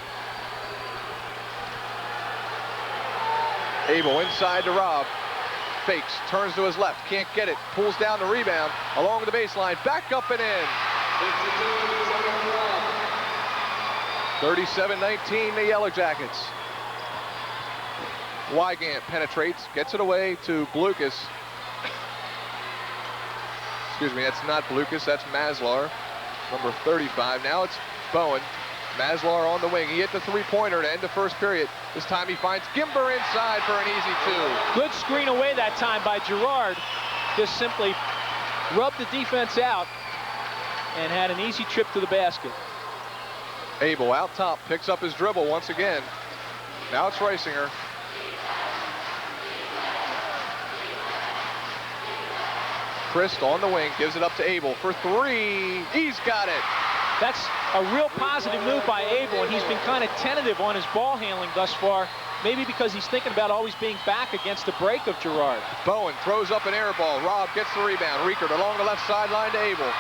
Abel inside to Rob. Fakes. Turns to his left. Can't get it. Pulls down the rebound. Along the baseline. Back up and in. 37-19 the Yellow Jackets. Wygant penetrates. Gets it away to Blucas. Excuse me, that's not Blucas, that's Maslar, number 35. Now it's Bowen. Maslar on the wing. He hit the three-pointer to end the first period. This time he finds Gimber inside for an easy two. Good screen away that time by Girard. Just simply rubbed the defense out and had an easy trip to the basket. Abel out top, picks up his dribble once again. Now it's Reisinger. Christ on the wing, gives it up to Abel for three. He's got it. That's a real positive move by Abel, and he's been kind of tentative on his ball handling thus far, maybe because he's thinking about always being back against the break of Girard. Bowen throws up an air ball. Rob gets the rebound. Riekert along the left sideline to Abel.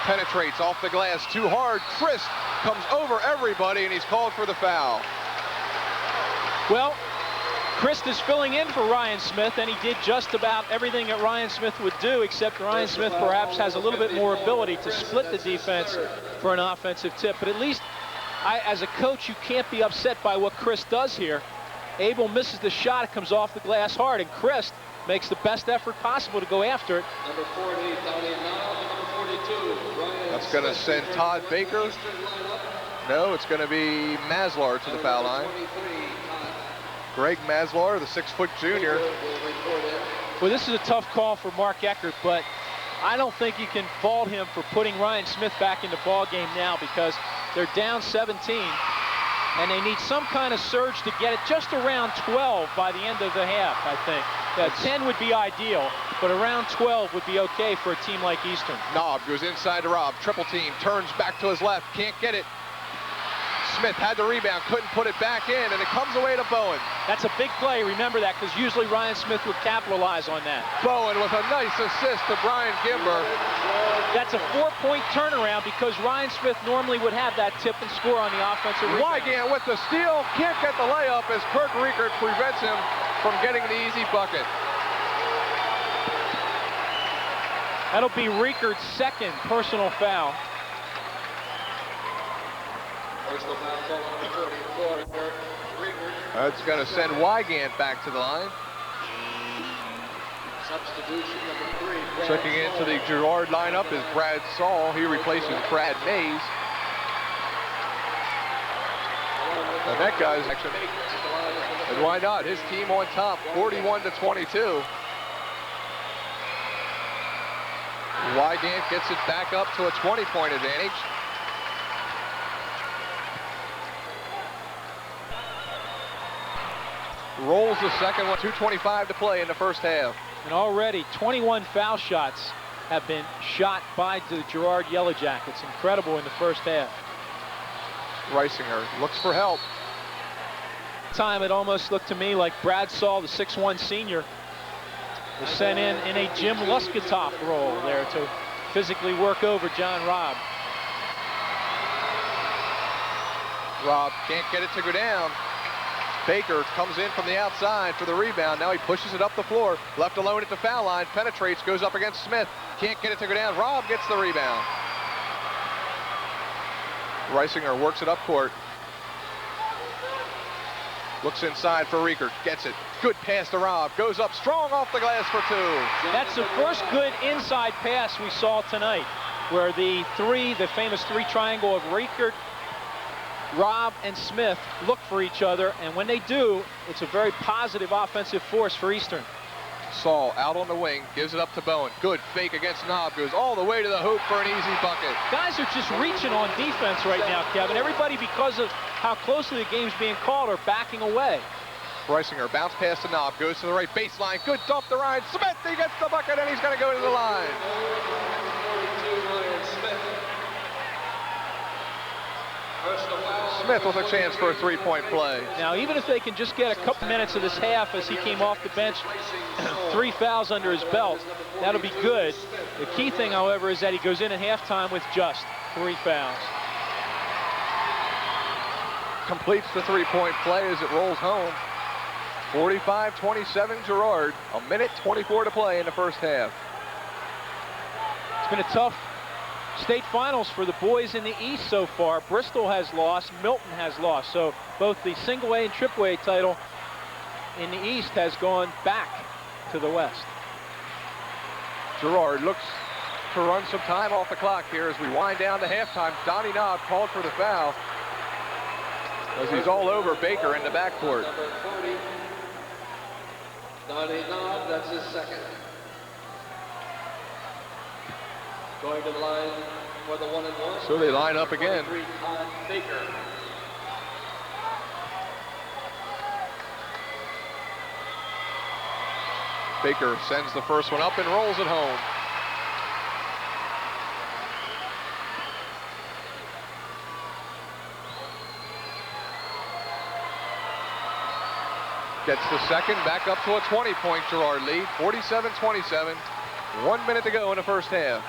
Penetrates off the glass too hard. Christ comes over everybody, and he's called for the foul. Well, Christ is filling in for Ryan Smith, and he did just about everything that Ryan Smith would do, except Ryan Smith perhaps has a little bit more ability to split the defense for an offensive tip. But at least, as a coach, you can't be upset by what Christ does here. Abel misses the shot, it comes off the glass hard, and Christ makes the best effort possible to go after it. Number 40, number 42. That's going to send Todd Baker. No, it's going to be Maslar to the foul line. Greg Maslar, the 6-foot junior. Well, this is a tough call for Mark Eckert, but I don't think you can fault him for putting Ryan Smith back in the ball game now, because they're down 17, and they need some kind of surge to get it just around 12 by the end of the half, I think. 10 would be ideal, but around 12 would be okay for a team like Eastern. Knob goes inside to Rob. Triple team, turns back to his left, can't get it. Smith had the rebound, couldn't put it back in, and it comes away to Bowen. That's a big play, remember that, because usually Ryan Smith would capitalize on that. Bowen with a nice assist to Brian Gimber. That's a 4-point turnaround, because Ryan Smith normally would have that tip and score on the offensive rebound. Wygant with the steal, can't get the layup as Kirk Riekert prevents him from getting the easy bucket. That'll be Riekert's second personal foul. That's going to send Wygant back to the line. Substitution number 3. Checking into the Girard lineup is Brad Saul. He replaces Brad Mays. And that guy's action. And why not? His team on top, 41-22. Wygant gets it back up to a 20-point advantage. Rolls the second one, 2:25 to play in the first half. And already 21 foul shots have been shot by the Girard Yellow Jackets. Incredible in the first half. Reisinger looks for help. Time it almost looked to me like Brad Saul, the 6'1 senior, was sent in a Jim Luskatoff role there to physically work over John Robb. Robb can't get it to go down. Baker comes in from the outside for the rebound. Now he pushes it up the floor. Left alone at the foul line. Penetrates, goes up against Smith. Can't get it to go down. Robb gets the rebound. Reisinger works it up court. Looks inside for Riekert. Gets it. Good pass to Rob. Goes up strong off the glass for 2. That's the first good inside pass we saw tonight, where the famous three triangle of Riekert, Rob, and Smith look for each other, and when they do, it's a very positive offensive force for Eastern. Saul out on the wing, gives it up to Bowen. Good fake against Knob, goes all the way to the hoop for an easy bucket. Guys are just reaching on defense right now, Kevin. Everybody, because of how closely the game's being called, are backing away. Reisinger bounce pass to Knob, goes to the right baseline. Good dump to Ryan Smith. He gets the bucket, and he's going to go to the line. Smith with a chance for a three-point play. Now, even if they can just get a couple minutes of this half as he came off the bench, 3 fouls under his belt, that'll be good. The key thing, however, is that he goes in at halftime with just 3 fouls. Completes the three-point play as it rolls home. 45-27 Girard. 1:24 to play in the first half. It's been a tough state finals for the boys in the East so far. Bristol has lost, Milton has lost. So both the single A and triple A title in the East has gone back to the West. Girard looks to run some time off the clock here as we wind down to halftime. Donnie Knob called for the foul as he's all over Baker in the backcourt. Number 40, Donnie Knob, that's his second. Going to the line for the 1-and-1. So they line up again. Baker. Baker sends the first one up and rolls it home. Gets the second, back up to a 20-point Girard lead, 47-27. 1 minute to go in the first half.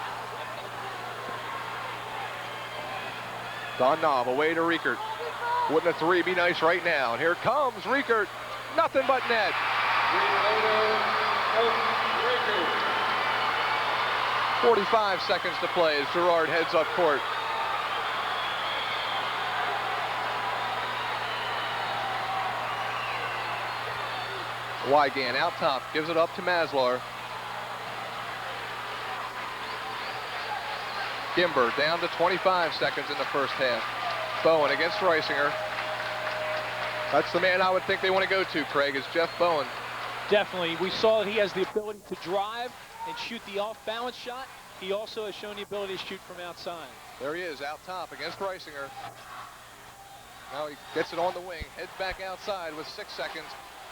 Don Knob away to Riekert. Wouldn't a three be nice right now? And here comes Riekert. Nothing but net. 45 seconds to play as Girard heads up court. Wygant out top, gives it up to Maslar. Gimber down to 25 seconds in the first half. Bowen against Reisinger. That's the man I would think they want to go to, Craig, is Jeff Bowen. Definitely. We saw that he has the ability to drive and shoot the off-balance shot. He also has shown the ability to shoot from outside. There he is, out top against Reisinger. Now he gets it on the wing, heads back outside with 6 seconds.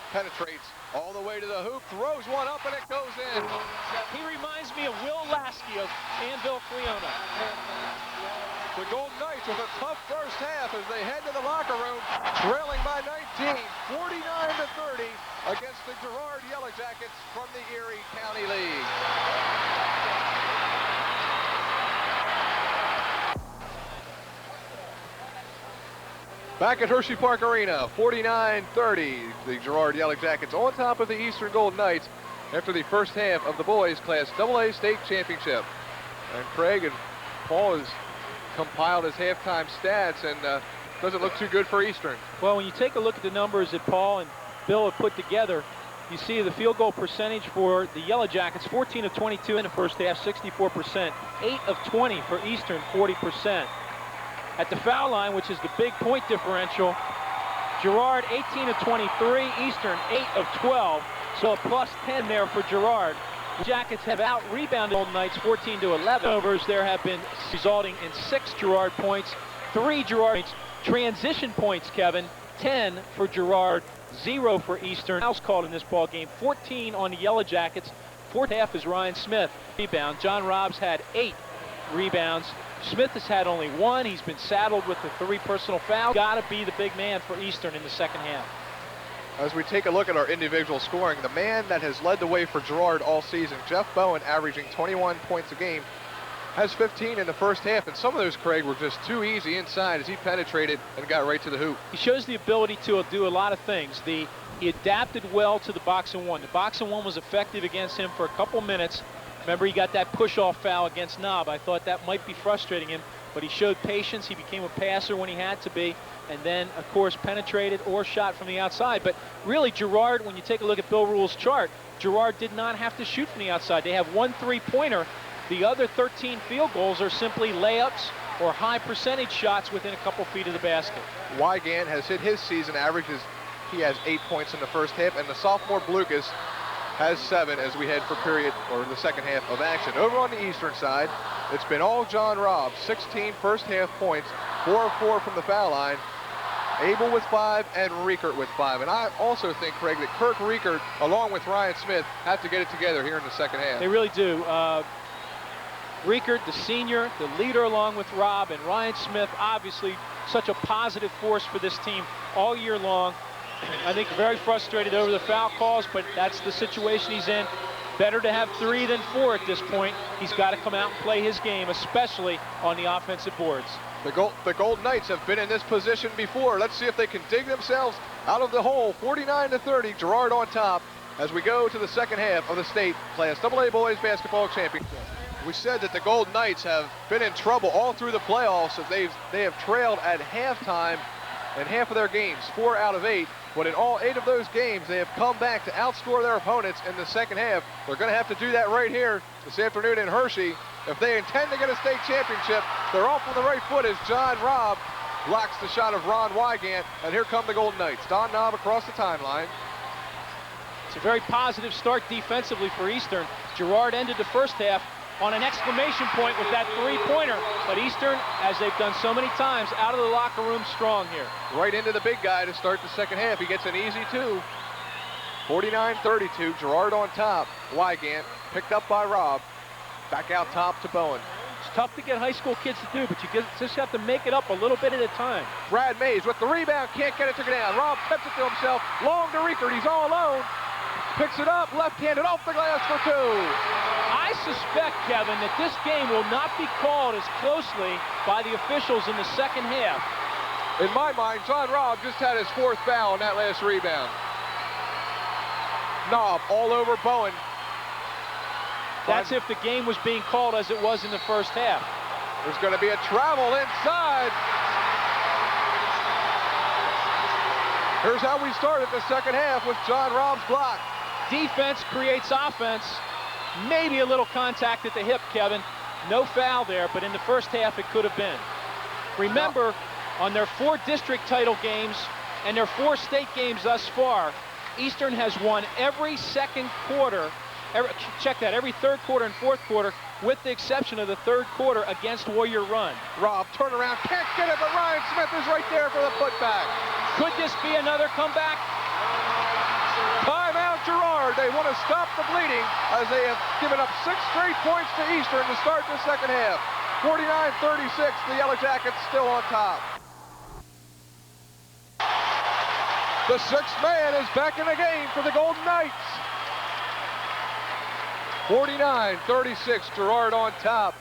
Penetrates all the way to the hoop, throws one up, and it goes in. He reminds me of Will Lasky of Anvil Cleona. The Golden Knights with a tough first half as they head to the locker room, trailing by 19, 49-30 against the Girard Yellow Jackets from the Erie County League. Back at Hershey Park Arena, 49-30. The Girard Yellow Jackets on top of the Eastern Golden Knights after the first half of the boys Class AA State Championship. And Craig and Paul has compiled his halftime stats, and doesn't look too good for Eastern. Well, when you take a look at the numbers that Paul and Bill have put together, you see the field goal percentage for the Yellow Jackets, 14 of 22 in the first half, 64%. 8 of 20 for Eastern, 40%. At the foul line, which is the big point differential, Girard 18 of 23, Eastern 8 of 12, so a plus 10 there for Girard. The Jackets have out-rebounded Golden Knights 14 to 11. Overs there have been resulting in 6 Girard points, 3 Girard points. Transition points, Kevin, 10 for Girard, 0 for Eastern. House called in this ball game, 14 on the Yellow Jackets. Fourth half is Ryan Smith. Rebound. John Robbs had 8 rebounds. Smith has had only 1. He's been saddled with the 3 personal fouls. Got to be the big man for Eastern in the second half. As we take a look at our individual scoring, the man that has led the way for Girard all season, Jeff Bowen, averaging 21 points a game, has 15 in the first half, and some of those, Craig, were just too easy inside as he penetrated and got right to the hoop. He shows the ability to do a lot of things. He adapted well to the box and one. The box and one was effective against him for a couple minutes. Remember, he got that push-off foul against Knob. I thought that might be frustrating him, but he showed patience. He became a passer when he had to be, and then, of course, penetrated or shot from the outside. But really, Girard, when you take a look at Bill Rule's chart, Girard did not have to shoot from the outside. They have 1 3-pointer. The other 13 field goals are simply layups or high percentage shots within a couple feet of the basket. Wygant has hit his season average. He has 8 points in the first half, and the sophomore Blucas has 7 as we head for period or the second half of action. Over on the eastern side, it's been all John Robb, 16 first half points, 4 of 4 from the foul line. Abel with 5 and Riekert with 5. And I also think, Craig, that Kirk Riekert, along with Ryan Smith, have to get it together here in the second half. They really do. Riekert, the senior, the leader along with Robb, and Ryan Smith, obviously such a positive force for this team all year long. I think very frustrated over the foul calls, but that's the situation he's in. Better to have 3 than 4 at this point. He's got to come out and play his game, especially on the offensive boards. The Golden Knights have been in this position before. Let's see if they can dig themselves out of the hole. 49-30, Girard on top as we go to the second half of the state Class AA Boys Basketball Championship. We said that the Golden Knights have been in trouble all through the playoffs as they have trailed at halftime in half of their games, 4 out of 8. But in all 8 of those games, they have come back to outscore their opponents in the second half. They're going to have to do that right here this afternoon in Hershey. If they intend to get a state championship, they're off on the right foot as John Robb blocks the shot of Ron Wygant. And here come the Golden Knights. Don Knobb across the timeline. It's a very positive start defensively for Eastern. Girard ended the first half on an exclamation point with that 3-pointer. But Eastern, as they've done so many times, out of the locker room strong here. Right into the big guy to start the second half. He gets an easy 2. 49-32, Girard on top. Wygant picked up by Robb. Back out top to Bowen. It's tough to get high school kids to do, but you just have to make it up a little bit at a time. Brad Mays with the rebound, can't get it to go down. Robb tips it to himself, long to Riekert, he's all alone. Picks it up, left-handed off the glass for 2. I suspect, Kevin, that this game will not be called as closely by the officials in the second half. In my mind, John Robb just had his 4th foul on that last rebound. Knobb all over Bowen. That's if the game was being called as it was in the first half. There's going to be a travel inside. Here's how we started the second half with John Robb's block. Defense creates offense. Maybe a little contact at the hip, Kevin. No foul there, but in the first half it could have been. Remember, on their 4 district title games and their 4 state games thus far, Eastern has won every second quarter, every third quarter and fourth quarter, with the exception of the third quarter against Warrior Run. Robb, turn around, can't get it, but Ryan Smith is right there for the putback. Could this be another comeback? Timeout, Girard. They want to stop the bleeding as they have given up 6 straight points to Eastern to start the second half. 49-36, the Yellow Jackets still on top. The 6th man is back in the game for the Golden Knights. 49-36, Girard on top.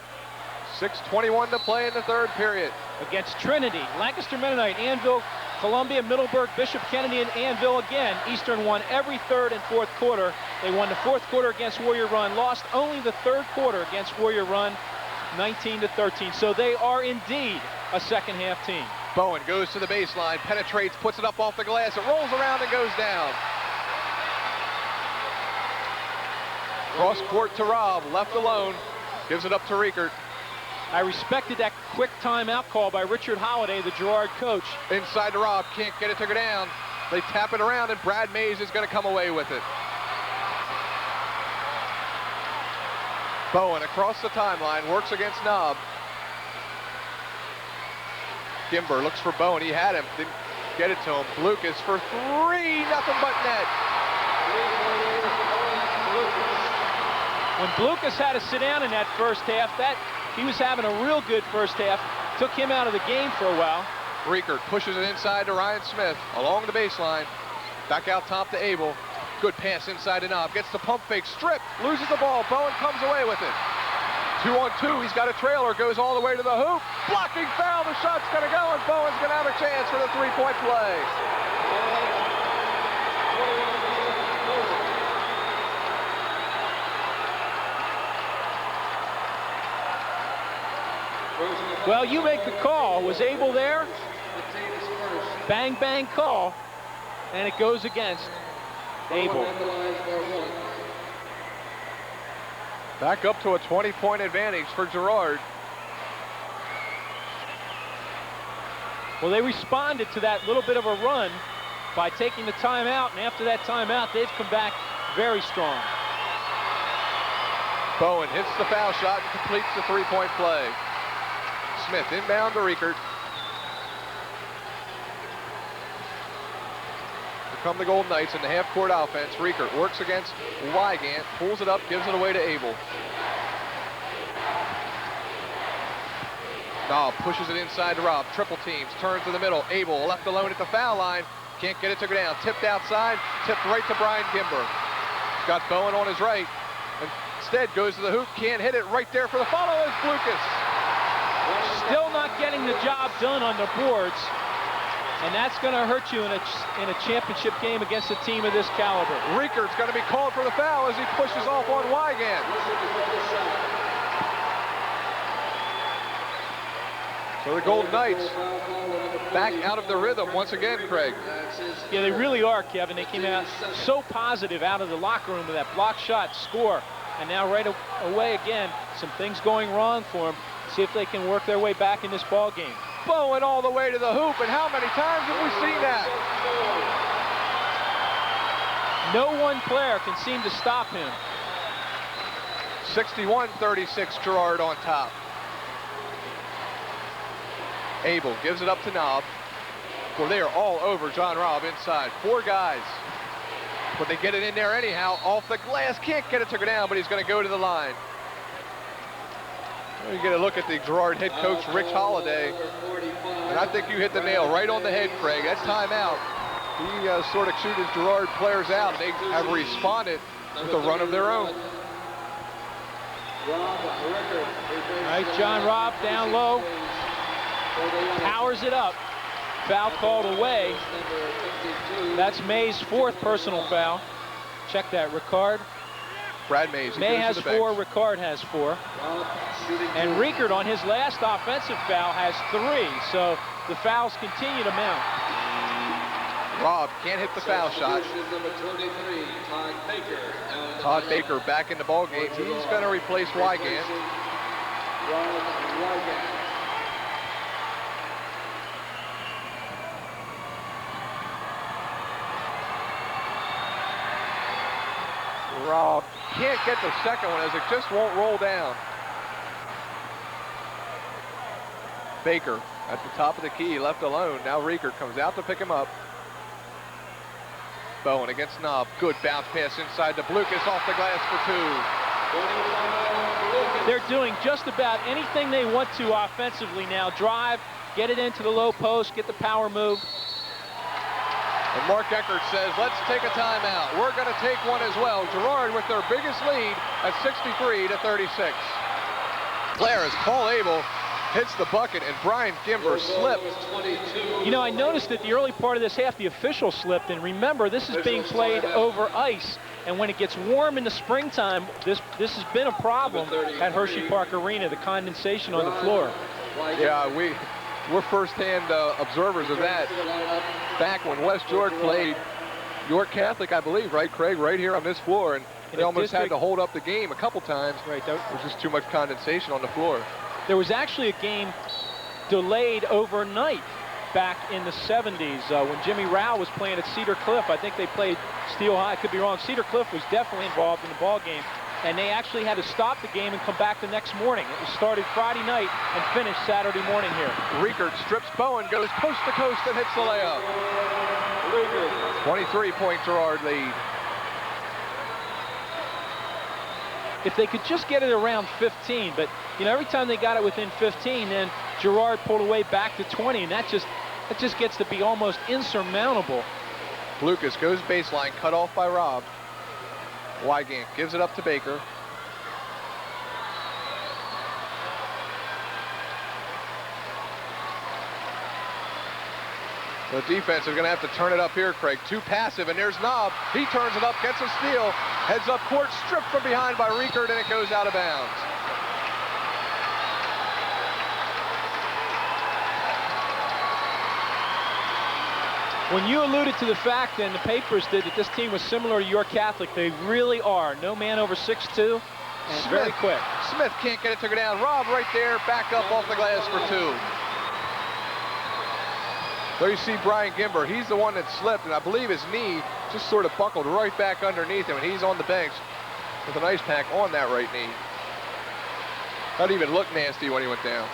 6:21 to play in the third period. Against Trinity, Lancaster Mennonite, Annville, Columbia, Middleburg, Bishop Kennedy, and Annville again. Eastern won every third and fourth quarter. They won the fourth quarter against Warrior Run, lost only the third quarter against Warrior Run, 19-13. So they are indeed a second half team. Bowen goes to the baseline, penetrates, puts it up off the glass. It rolls around and goes down. Cross court to Robb, left alone, gives it up to Riekert. I respected that quick timeout call by Richard Holliday, the Girard coach. Inside to Robb, can't get it to go down. They tap it around, and Brad Mays is going to come away with it. Bowen across the timeline, works against Knobb. Gimber looks for Bowen, he had him, didn't get it to him. Blucas for 3, nothing but net. When Blucas had to sit down in that first half, he was having a real good first half. Took him out of the game for a while. Riekert pushes it inside to Ryan Smith along the baseline. Back out top to Abel. Good pass inside to Knobb. Gets the pump fake, stripped, loses the ball. Bowen comes away with it. 2-on-2, he's got a trailer, goes all the way to the hoop. Blocking foul, the shot's gonna go, and Bowen's gonna have a chance for the 3-point play. Throws in the Well, you make the call. Was Abel there? Bang, bang call. And it goes against Abel. Back up to a 20-point advantage for Girard. Well, they responded to that little bit of a run by taking the timeout, and after that timeout, they've come back very strong. Bowen hits the foul shot and completes the three-point play. Smith inbound to Riekert. Here come the Golden Knights in the half-court offense. Riekert works against Wygant, pulls it up, gives it away to Abel. Knob pushes it inside to Rob. Triple teams, turns to the middle. Abel left alone at the foul line. Can't get it to go down. Tipped outside, tipped right to Brian Gimber. He's got Bowen on his right. Instead goes to the hoop, can't hit it. Right there for the follow is Blucas. Still not getting the job done on the boards. And that's going to hurt you in a championship game against a team of this caliber. Riekert's going to be called for the foul as he pushes off on Wygant. So the Golden Knights back out of the rhythm once again, Craig. Yeah, they really are, Kevin. They came out so positive out of the locker room with that block shot score. And now right away again, some things going wrong for them. See if they can work their way back in this ball game. Bowen all the way to the hoop, and how many times have we seen that? No one player can seem to stop him. 61-36, Girard on top. Abel gives it up to Knob. Well, they are all over John Robb inside. Four guys. But they get it in there anyhow. Off the glass. Can't get it to go down, but he's going to go to the line. Well, you get a look at the Girard head coach, Rich Holiday. And I think you hit the nail right on the head, Craig. That timeout. He sort of shooted Girard players out. And they have responded with a run of their own. All right, John Robb down low. Powers it up. Foul called away. That's May's fourth personal foul. Check that, Ricard. Brad Mays. May has 4, Ricard has 4. And Riekert on his last offensive foul has 3. So the fouls continue to mount. Robb can't hit the foul shot. Todd Baker back in the ball game. He's going to replace Wygant. Robb can't get the second one as it just won't roll down. Baker at the top of the key, left alone. Now Riekert comes out to pick him up. Bowen against Knob. Good bounce pass inside to Blucas off the glass for 2. They're doing just about anything they want to offensively now. Drive, get it into the low post, get the power move. And Mark Eckert says, let's take a timeout. We're going to take one as well. Girard with their biggest lead at 63-36. Claire, as Paul Abel hits the bucket and Brian Gimber slipped. You know, I noticed at the early part of this half, the official slipped. And remember, this is being played over ice. And when it gets warm in the springtime, this has been a problem at Hershey Park Arena, the condensation on the floor. Yeah, we're first-hand observers of that. Back when West York played York Catholic, I believe, right, Craig, right here on this floor, and they almost had to hold up the game a couple times. Right. There was just too much condensation on the floor. There was actually a game delayed overnight back in the 70s when Jimmy Rao was playing at Cedar Cliff. I think they played Steel High. I could be wrong. Cedar Cliff was definitely involved in the ball game. And they actually had to stop the game and come back the next morning. It was started Friday night and finished Saturday morning here. Riekert strips Bowen, goes coast to coast and hits the layup. 23-point Girard lead. If they could just get it around 15, but you know, every time they got it within 15, then Girard pulled away back to 20, and that just gets to be almost insurmountable. Blucas goes baseline, cut off by Robb. Wygant gives it up to Baker. The defense is going to have to turn it up here, Craig. Too passive, and there's Knob. He turns it up, gets a steal, heads up court, stripped from behind by Riekert, and it goes out of bounds. When you alluded to the fact, and the papers did, that this team was similar to your Catholic, they really are. No man over 6'2", and very quick. Smith can't get it to go down. Rob right there, back up off the glass for 2. There you see Brian Gimber. He's the one that slipped, and I believe his knee just sort of buckled right back underneath him, and he's on the bench with an ice pack on that right knee. Not even look nasty when he went down.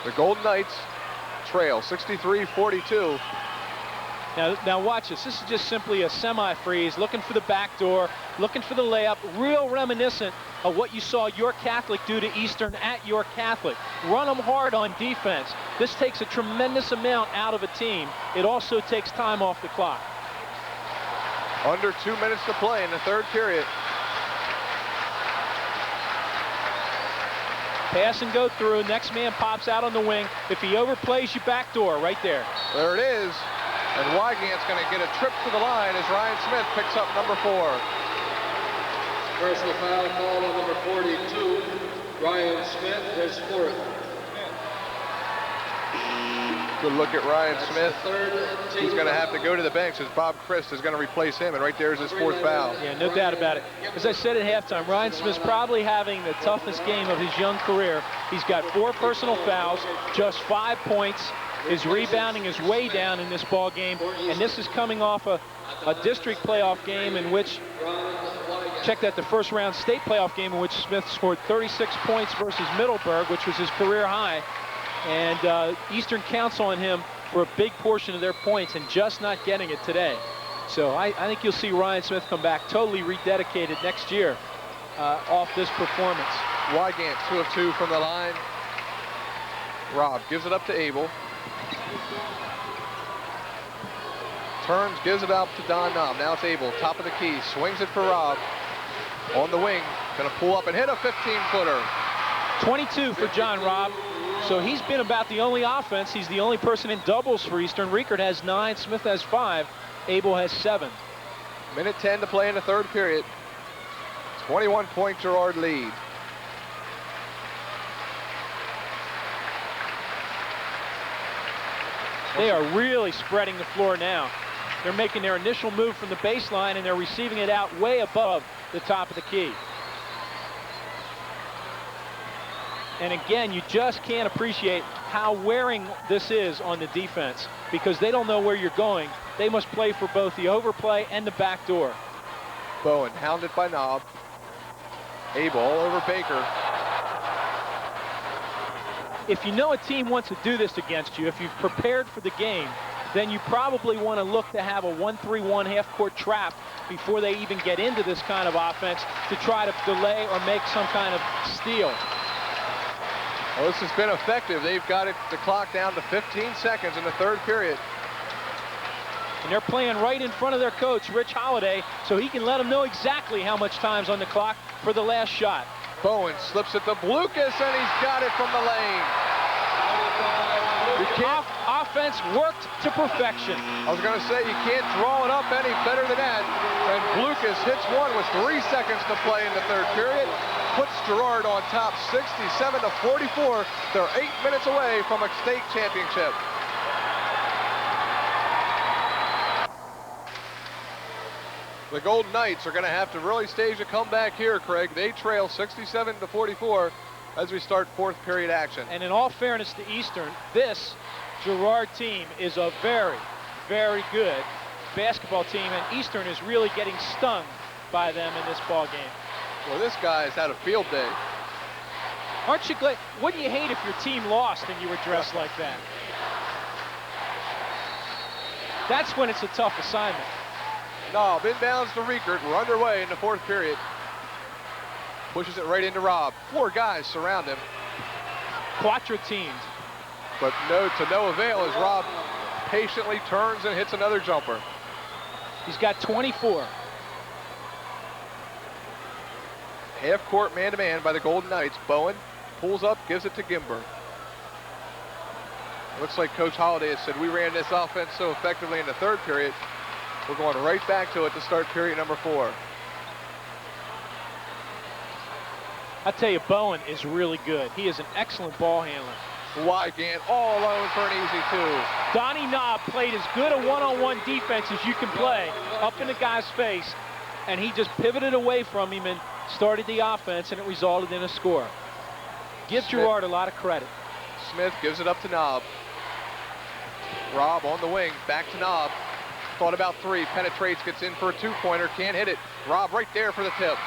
The Golden Knights trail 63-42. Now watch this. This is just simply a semi-freeze, looking for the back door, looking for the layup, real reminiscent of what you saw York Catholic do to Eastern at York Catholic. Run them hard on defense. This takes a tremendous amount out of a team. It also takes time off the clock. Under 2 minutes to play in the third period. Pass and go through. Next man pops out on the wing. If he overplays you, back door right there. There it is. And Wygant's going to get a trip to the line as Ryan Smith picks up number 4. Personal foul call on number 42. Ryan Smith, his 4th. Good look at Ryan Smith. He's going to have to go to the bench as Bob Christ is going to replace him, and right there is his 4th foul. Yeah, no doubt about it. As I said at halftime, Ryan Smith's probably having the toughest game of his young career. He's got 4 personal fouls, just 5 points. His rebounding is way down in this ball game, and this is coming off a district playoff game in which, check that, the first round state playoff game in which Smith scored 36 points versus Middleburg, which was his career high. And Eastern counts on him for a big portion of their points and just not getting it today. So I think you'll see Ryan Smith come back totally rededicated next year off this performance. Wygant 2 of 2 from the line. Rob gives it up to Abel. Turns, gives it out to Don Knob. Now it's Abel, top of the key, swings it for Rob. On the wing, gonna pull up and hit a 15-footer. 22 for John Robb. So he's been about the only offense. He's the only person in doubles for Eastern. Riekert has 9, Smith has 5, Abel has 7. Minute 10 to play in the third period. 21-point Girard lead. They are really spreading the floor now. They're making their initial move from the baseline, and they're receiving it out way above the top of the key. And again, you just can't appreciate how wearing this is on the defense, because they don't know where you're going. They must play for both the overplay and the back door. Bowen hounded by Knob. Abel all over Baker. If you know a team wants to do this against you, if you've prepared for the game, then you probably want to look to have a 1-3-1 half-court trap before they even get into this kind of offense to try to delay or make some kind of steal. Well, this has been effective. They've got the clock down to 15 seconds in the third period. And they're playing right in front of their coach, Rich Holiday, so he can let them know exactly how much time's on the clock for the last shot. Bowen slips it to Blucas, and he's got it from the lane. Offense worked to perfection. I was going to say, you can't draw it up any better than that. And Blucas hits one with 3 seconds to play in the third period. Puts Girard on top 67-44. They're 8 minutes away from a state championship. The Golden Knights are going to have to really stage a comeback here, Craig. They trail 67-44 as we start fourth period action. And in all fairness to Eastern, this Girard team is a very, very good basketball team, and Eastern is really getting stung by them in this ball game. Well, this guy's had a field day. Aren't you glad? Wouldn't you hate if your team lost and you were dressed like that? That's when it's a tough assignment. No, inbounds to Riekert. We're underway in the fourth period. Pushes it right into Rob. 4 guys surround him. Quadra-teamed. But to no avail as Rob patiently turns and hits another jumper. He's got 24. Half-court man-to-man by the Golden Knights. Bowen pulls up, gives it to Gimber. Looks like Coach Holiday has said, we ran this offense so effectively in the third period, we're going right back to it to start period number 4. I tell you, Bowen is really good. He is an excellent ball handler. Wygant all alone for an easy 2. Donnie Knobb played as good a one-on-one defense as you can play up in the guy's face, and he just pivoted away from him and started the offense, and it resulted in a score. Give Girard a lot of credit. Smith gives it up to Knobb. Robb on the wing, back to Knobb. Thought about 3, penetrates, gets in for a 2-pointer, can't hit it. Robb right there for the tip.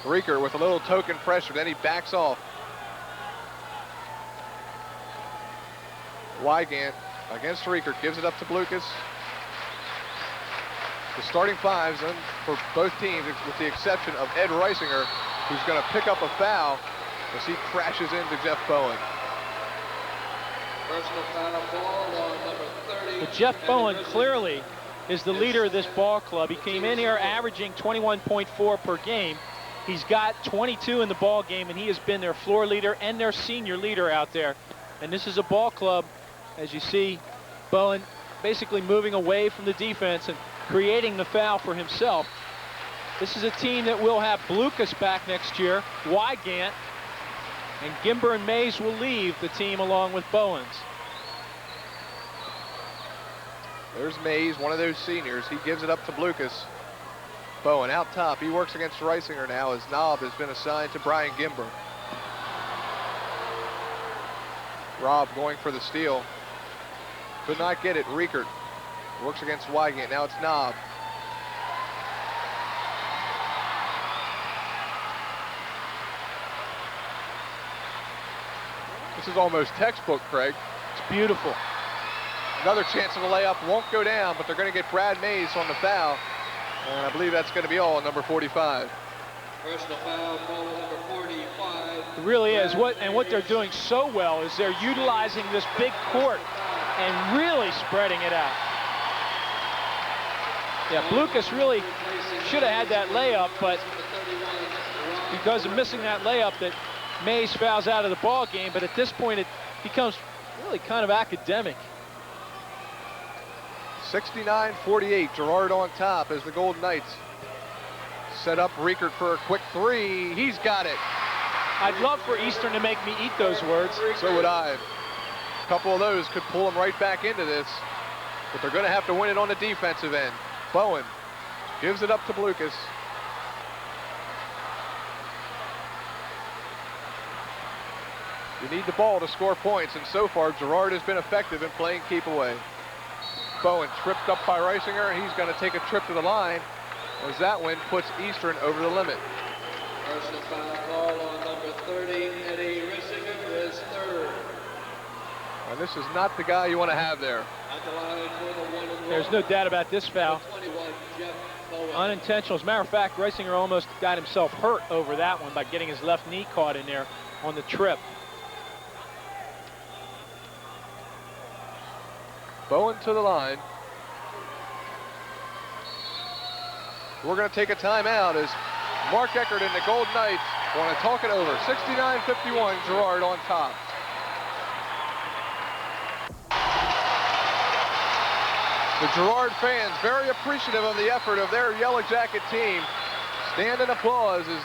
Rieker with a little token pressure, then he backs off. Wygant against Rieker, gives it up to Blucas. The starting 5s and for both teams, with the exception of Ed Reisinger, who's going to pick up a foul as he crashes into Jeff Bowen. Personal foul ball on number 30. But Jeff Bowen clearly is the leader of this ball club. He came in here averaging 21.4 per game. He's got 22 in the ball game, and he has been their floor leader and their senior leader out there. And this is a ball club, as you see, Bowen basically moving away from the defense and creating the foul for himself. This is a team that will have Blucas back next year, Wygant, and Gimber and Mays will leave the team along with Bowens. There's Mays, one of those seniors. He gives it up to Blucas. Bowen out top. He works against Reisinger now as Knobb has been assigned to Brian Gimber. Robb going for the steal. Could not get it. Riekert works against Wygant. Now it's Knobb. This is almost textbook, Craig. It's beautiful. Another chance of the layup, won't go down, but they're going to get Brad Mays on the foul. And I believe that's going to be all on number 45. Personal foul, ball number 45. It really is. What they're doing so well is they're utilizing this big court and really spreading it out. Yeah, Blucas really should have had that layup, but because of missing that layup that Mays fouls out of the ball game. But at this point it becomes really kind of academic. 69-48, Girard on top as the Golden Knights set up Riekert for a quick 3. He's got it. I'd love for Eastern to make me eat those words. So would I. A couple of those could pull them right back into this, but they're going to have to win it on the defensive end. Bowen gives it up to Blucas. You need the ball to score points, and so far Girard has been effective in playing keep away. Bowen tripped up by Reisinger, and he's going to take a trip to the line as that win puts Eastern over the limit. Personal foul call on number 30, Eddie Reisinger is third. And this is not the guy you want to have there. At the line for the 1-1. There's no doubt about this foul. 21, Jeff Bowen. Unintentional. As a matter of fact, Reisinger almost got himself hurt over that one by getting his left knee caught in there on the trip. Bowen to the line. We're going to take a timeout as Mark Eckert and the Golden Knights want to talk it over. 69-51, Girard on top. The Girard fans very appreciative of the effort of their Yellow Jacket team. Stand in applause as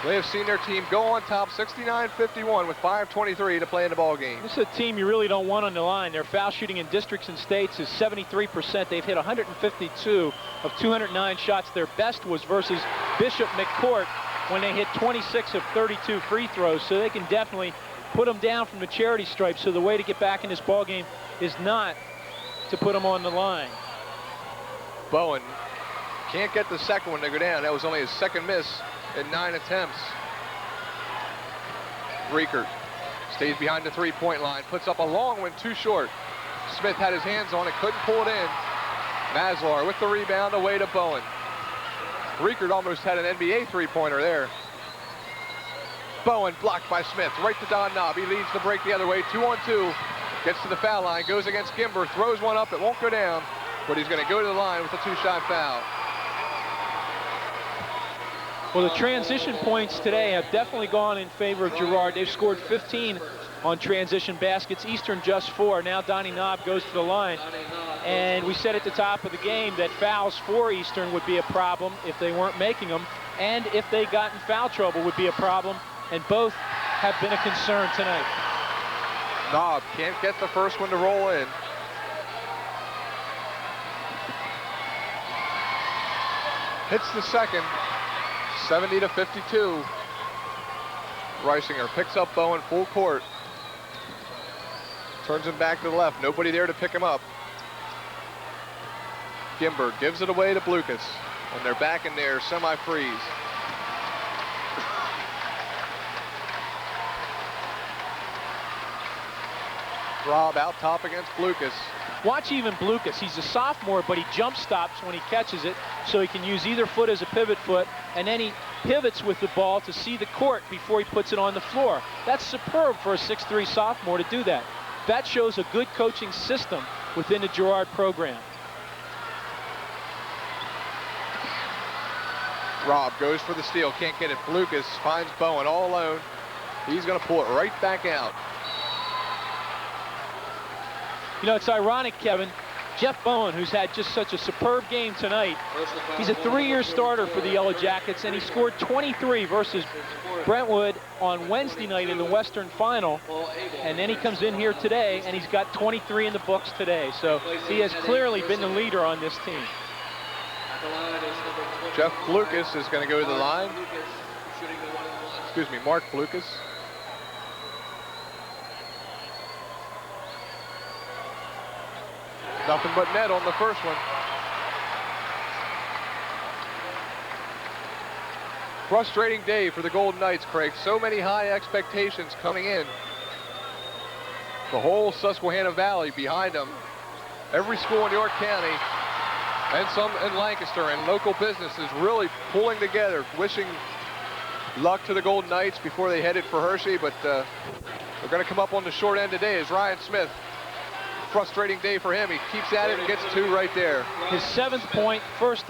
they have seen their team go on top 69-51 with 5:23 to play in the ball game. This is a team you really don't want on the line. Their foul shooting in districts and states is 73%. They've hit 152 of 209 shots. Their best was versus Bishop McCourt when they hit 26 of 32 free throws. So they can definitely put them down from the charity stripe. So the way to get back in this ball game is not to put them on the line. Bowen can't get the second one to go down. That was only his second miss in 9 attempts. Riekert stays behind the three-point line, puts up a long one, too short. Smith had his hands on it, couldn't pull it in. Maslar with the rebound away to Bowen. Riekert almost had an NBA three-pointer there. Bowen blocked by Smith, right to Don Knobb. He leads the break the other way, 2-on-2. Gets to the foul line, goes against Gimber, throws one up, it won't go down, but he's going to go to the line with a two-shot foul. Well, the transition points today have definitely gone in favor of Girard. They've scored 15 on transition baskets. Eastern just 4. Now Donnie Knobb goes to the line. And we said at the top of the game that fouls for Eastern would be a problem if they weren't making them, and if they got in foul trouble would be a problem, and both have been a concern tonight. Knob can't get the first one to roll in. Hits the second, 70-52. Reisinger picks up Bowen full court. Turns him back to the left, nobody there to pick him up. Gimberg gives it away to Blucas, and they're back in there, semi-freeze. Rob out top against Blucas. Watch even Blucas. He's a sophomore, but he jump stops when he catches it, so he can use either foot as a pivot foot, and then he pivots with the ball to see the court before he puts it on the floor. That's superb for a 6'3" sophomore to do that. That shows a good coaching system within the Girard program. Rob goes for the steal, can't get it. Blucas finds Bowen all alone. He's going to pull it right back out. You know, it's ironic, Kevin. Jeff Bowen, who's had just such a superb game tonight, he's a 3-year starter for the Yellow Jackets, and he scored 23 versus Brentwood on Wednesday night in the Western Final. And then he comes in here today, and he's got 23 in the books today. So he has clearly been the leader on this team. Jeff Blucas is going to go to the line. Excuse me, Mark Blucas. Nothing but net on the first one. Frustrating day for the Golden Knights, Craig. So many high expectations coming in. The whole Susquehanna Valley behind them. Every school in York County and some in Lancaster, and local businesses really pulling together, wishing luck to the Golden Knights before they headed for Hershey, but they're going to come up on the short end today as Ryan Smith. Frustrating day for him. He keeps at it and gets 2 right there. His 7th point, first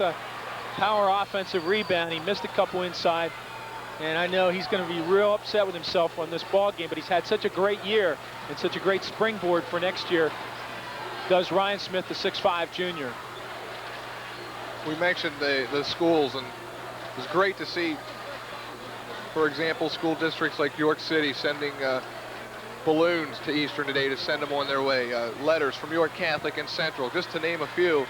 power offensive rebound. He missed a couple inside, and I know he's going to be real upset with himself on this ball game, but he's had such a great year and such a great springboard for next year. Does Ryan Smith, the 6'5" junior. We mentioned the schools, and it was great to see, for example, school districts like York City sending balloons to Eastern today to send them on their way. Letters from York Catholic and Central, just to name a few.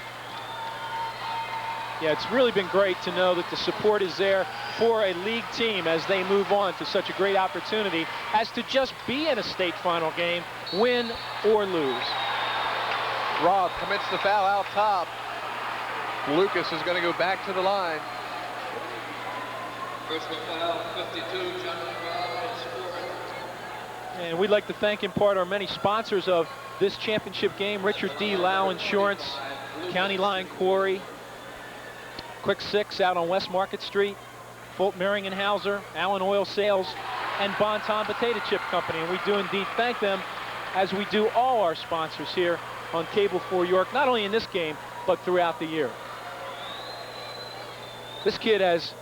Yeah, it's really been great to know that the support is there for a league team as they move on to such a great opportunity as to just be in a state final game, win or lose. Rob commits the foul out top. Lucas is going to go back to the line. Personal foul, 52, John And we'd like to thank in part our many sponsors of this championship game: Richard D. Lau Insurance, County Line Quarry, Quick Six out on West Market Street, Fulton Merringenhauser, Allen Oil Sales, and Bonton Potato Chip Company. And we do indeed thank them, as we do all our sponsors here on Cable 4 York, not only in this game, but throughout the year. This kid has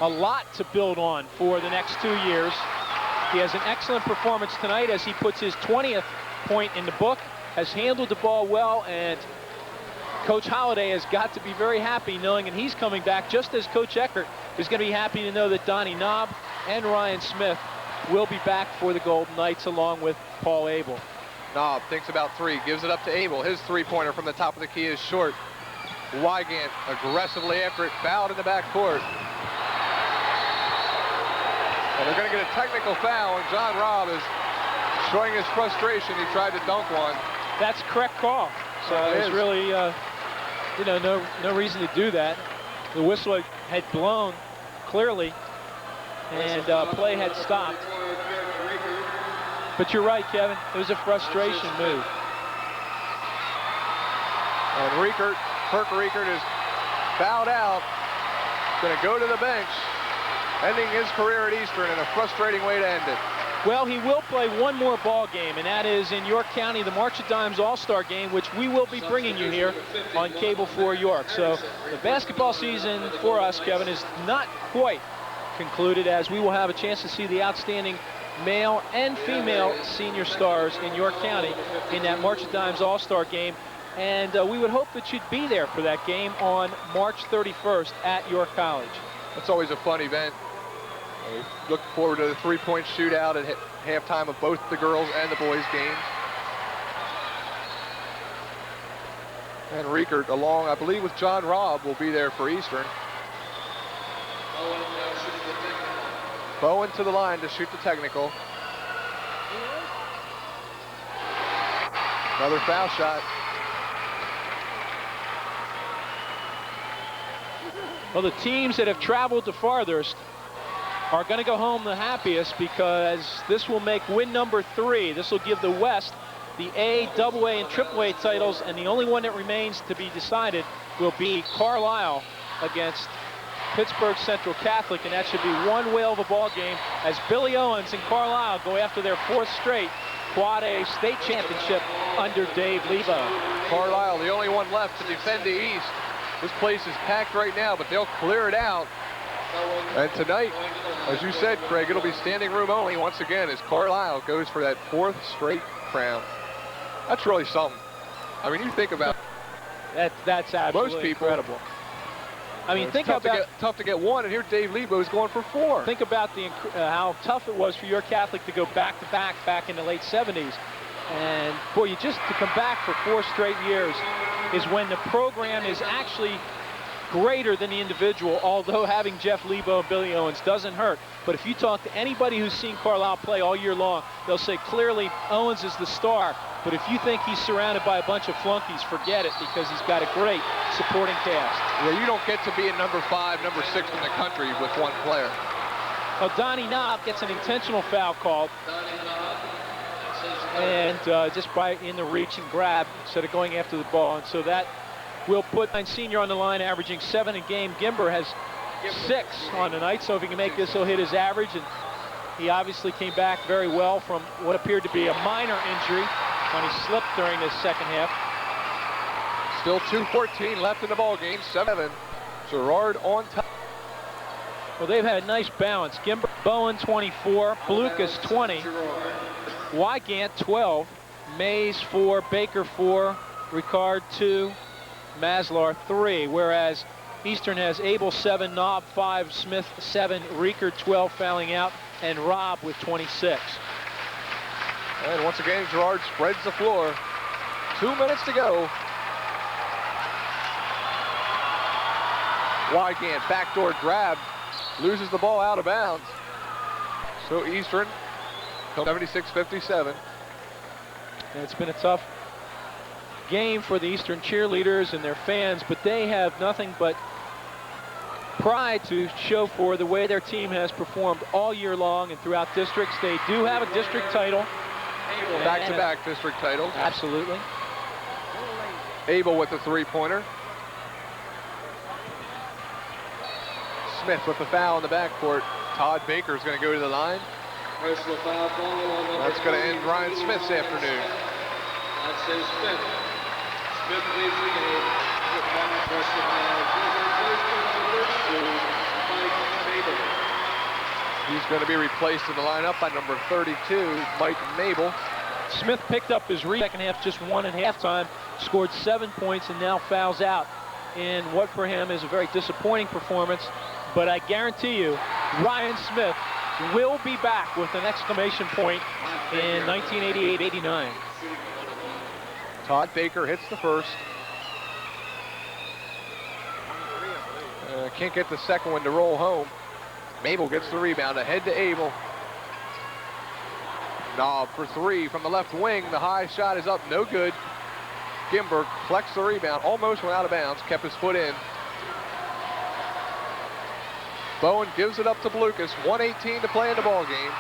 a lot to build on for the next 2 years. He has an excellent performance tonight as he puts his 20th point in the book, has handled the ball well, and Coach Holliday has got to be very happy knowing that he's coming back, just as Coach Eckert is going to be happy to know that Donnie Knob and Ryan Smith will be back for the Golden Knights along with Paul Abel. Knob thinks about 3, gives it up to Abel. His 3-pointer from the top of the key is short. Wygant aggressively after it, fouled in the backcourt. And they're going to get a technical foul, and John Robb is showing his frustration. He tried to dunk one. That's correct call. So there's really, you know, no reason to do that. The whistle had blown clearly, and play had stopped. But you're right, Kevin. It was a frustration move. And Kirk Riekert is fouled out. Going to go to the bench, ending his career at Eastern in a frustrating way to end it. Well, he will play one more ball game, and that is in York County, the March of Dimes All-Star Game, which we will be bringing you here on Cable 4 York. So the basketball season for us, Kevin, is not quite concluded, as we will have a chance to see the outstanding male and female senior stars in York County in that March of Dimes All-Star Game. And we would hope that you'd be there for that game on March 31st at York College. It's always a fun event. We look forward to the three-point shootout at halftime of both the girls and the boys games. And Riekert, along, I believe, with John Robb, will be there for Eastern. Bowen to the line to shoot the technical. Another foul shot. Well, the teams that have traveled the farthest are going to go home the happiest, because this will make win number 3. This will give the West the A, AA, and AAA titles, and the only one that remains to be decided will be Carlisle against Pittsburgh Central Catholic, and that should be one whale of a ball game as Billy Owens and Carlisle go after their 4th straight Quad A state championship under Dave Lebo. Carlisle, the only one left to defend the East. This place is packed right now, but they'll clear it out. And tonight, as you said, Craig, it'll be standing room only once again as Carlisle goes for that 4th straight crown. That's really something. I mean, you think about that's absolutely most people, incredible. I mean, think tough about tough to get 1, and here Dave Lebo is going for 4. Think about how tough it was for your Catholic to go back-to-back back in the late 70s. And boy, you just to come back for 4 straight years is when the program is actually greater than the individual, although having Jeff Lebo and Billy Owens doesn't hurt. But if you talk to anybody who's seen Carlisle play all year long, they'll say clearly Owens is the star. But if you think he's surrounded by a bunch of flunkies, forget it, because he's got a great supporting cast. Yeah, you don't get to be a number 5, number 6 in the country with one player. Well, Donnie Knob gets an intentional foul called. And just by in the reach and grab instead of going after the ball. And so that will put senior on the line, averaging 7 a game. Gimber has 6 on the night, so if he can make this, he'll hit his average. And he obviously came back very well from what appeared to be a minor injury when he slipped during the second half. Still 2:14 left in the ball game. 7. Girard on top. Well, they've had a nice balance. Gimber, Bowen 24, Lucas 20, Wygant 12, Mays 4, Baker 4, Ricard 2, Maslar 3, whereas Eastern has Abel 7, Knob 5, Smith 7, Riekert 12 fouling out, and Robb with 26. And once again, Girard spreads the floor. 2 minutes to go. Wygant, backdoor grab, loses the ball out of bounds. So Eastern, 76-57. And it's been a tough game for the Eastern cheerleaders and their fans, but they have nothing but pride to show for the way their team has performed all year long and throughout districts. They do have a district title. Back-to-back district titles. Absolutely. Abel with the 3-pointer. Smith with the foul in the backcourt. Todd Baker is going to go to the line. That's going to end Ryan Smith's afternoon. That's Smith. Smith leads the game with 1 personal foul. He's going to be replaced in the lineup by number 32, Mike Mabel. Smith picked up his second half, just 1 at halftime, scored 7 points, and now fouls out in what for him is a very disappointing performance. But I guarantee you, Ryan Smith will be back with an exclamation point in 1988-89. Todd Baker hits the first. Can't get the second one to roll home. Mabel gets the rebound, ahead to Abel. Knob for 3 from the left wing. The high shot is up, no good. Gimber collects the rebound, almost went out of bounds, kept his foot in. Bowen gives it up to Lucas, 1:18 to play in the ball game.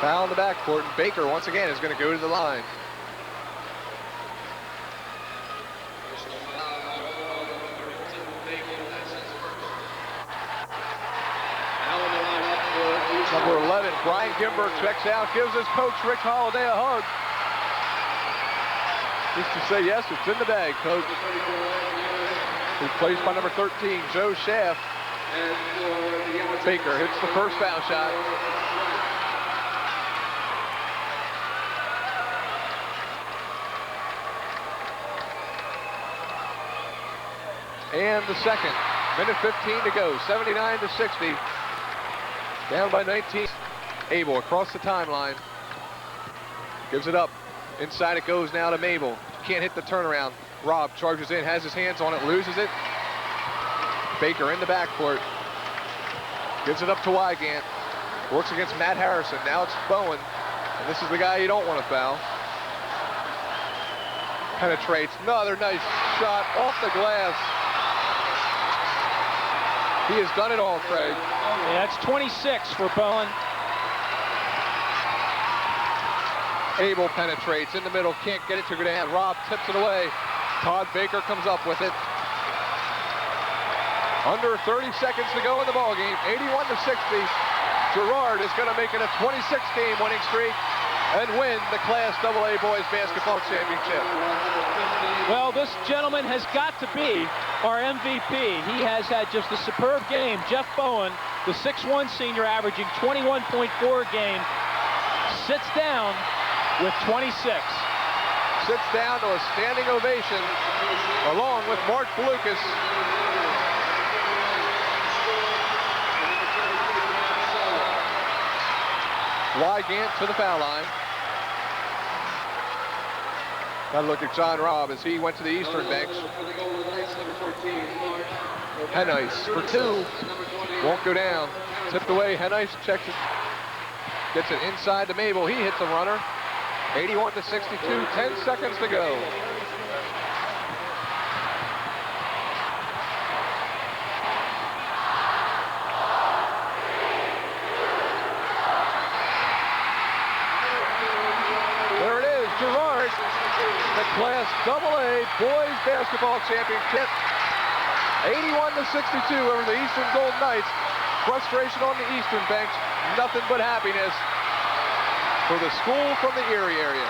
Foul in the backcourt, and Baker once again is going to go to the line. Number 11, Brian Gimber checks out, gives his coach Rick Holiday a hug. Just to say, yes, it's in the bag, coach. Replaced by number 13, Joe Schaff. Baker hits the first foul shot. and the second. Minute 15 to go, 79 to 60. Down by 19. Abel across the timeline. Gives it up. Inside it goes now to Mabel. Can't hit the turnaround. Robb charges in, has his hands on it, loses it. Baker in the backcourt. Gives it up to Wygant. Works against Matt Harrison. Now it's Bowen. And this is the guy you don't want to foul. Penetrates. Another nice shot off the glass. He has done it all, Craig. Yeah, that's 26 for Bowen. Abel penetrates in the middle, can't get it to go down. Robb tips it away. Todd Baker comes up with it. Under 30 seconds to go in the ballgame, 81 to 60. Girard is going to make it a 26-game winning streak and win the Class AA Boys Basketball Championship. Well, this gentleman has got to be our MVP. He has had just a superb game. Jeff Bowen, the 6'1 senior, averaging 21.4 a game, sits down with 26. Sits down to a standing ovation along with Mark Lucas. Wygant to the foul line. Got to look at John Robb as he went to the eastern bench. Henice for two. Won't go down. Tipped away. Henice checks it. Gets it inside to Mabel. He hits a runner. 81 to 62. 10 seconds to go. There it is. Girard, the Class AA Boys Basketball Championship. 81 to 62 over the Eastern Golden Knights. Frustration on the eastern bench. Nothing but happiness for the school from the Erie area.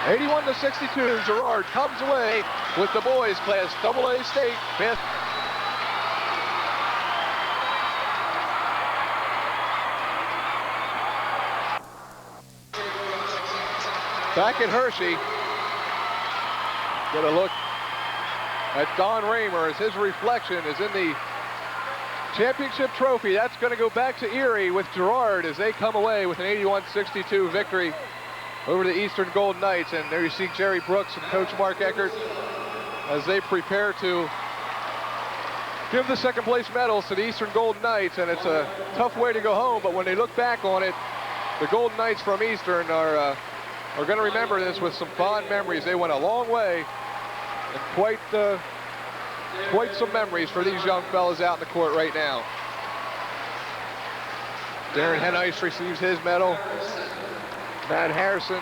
'81 to 62, Girard comes away with the boys Class AA state fifth. Back at Hershey, get a look at Don Raymer as his reflection is in the championship trophy. That's going to go back to Erie with Girard as they come away with an 81-62 victory over the Eastern Golden Knights. And there you see Jerry Brooks and Coach Mark Eckert as they prepare to give the second place medals to the Eastern Golden Knights. And it's a tough way to go home, but when they look back on it, the Golden Knights from Eastern are going to remember this with some fond memories. They went a long way, and quite some memories for these young fellas out in the court right now. Darren Henice receives his medal. Matt Harrison.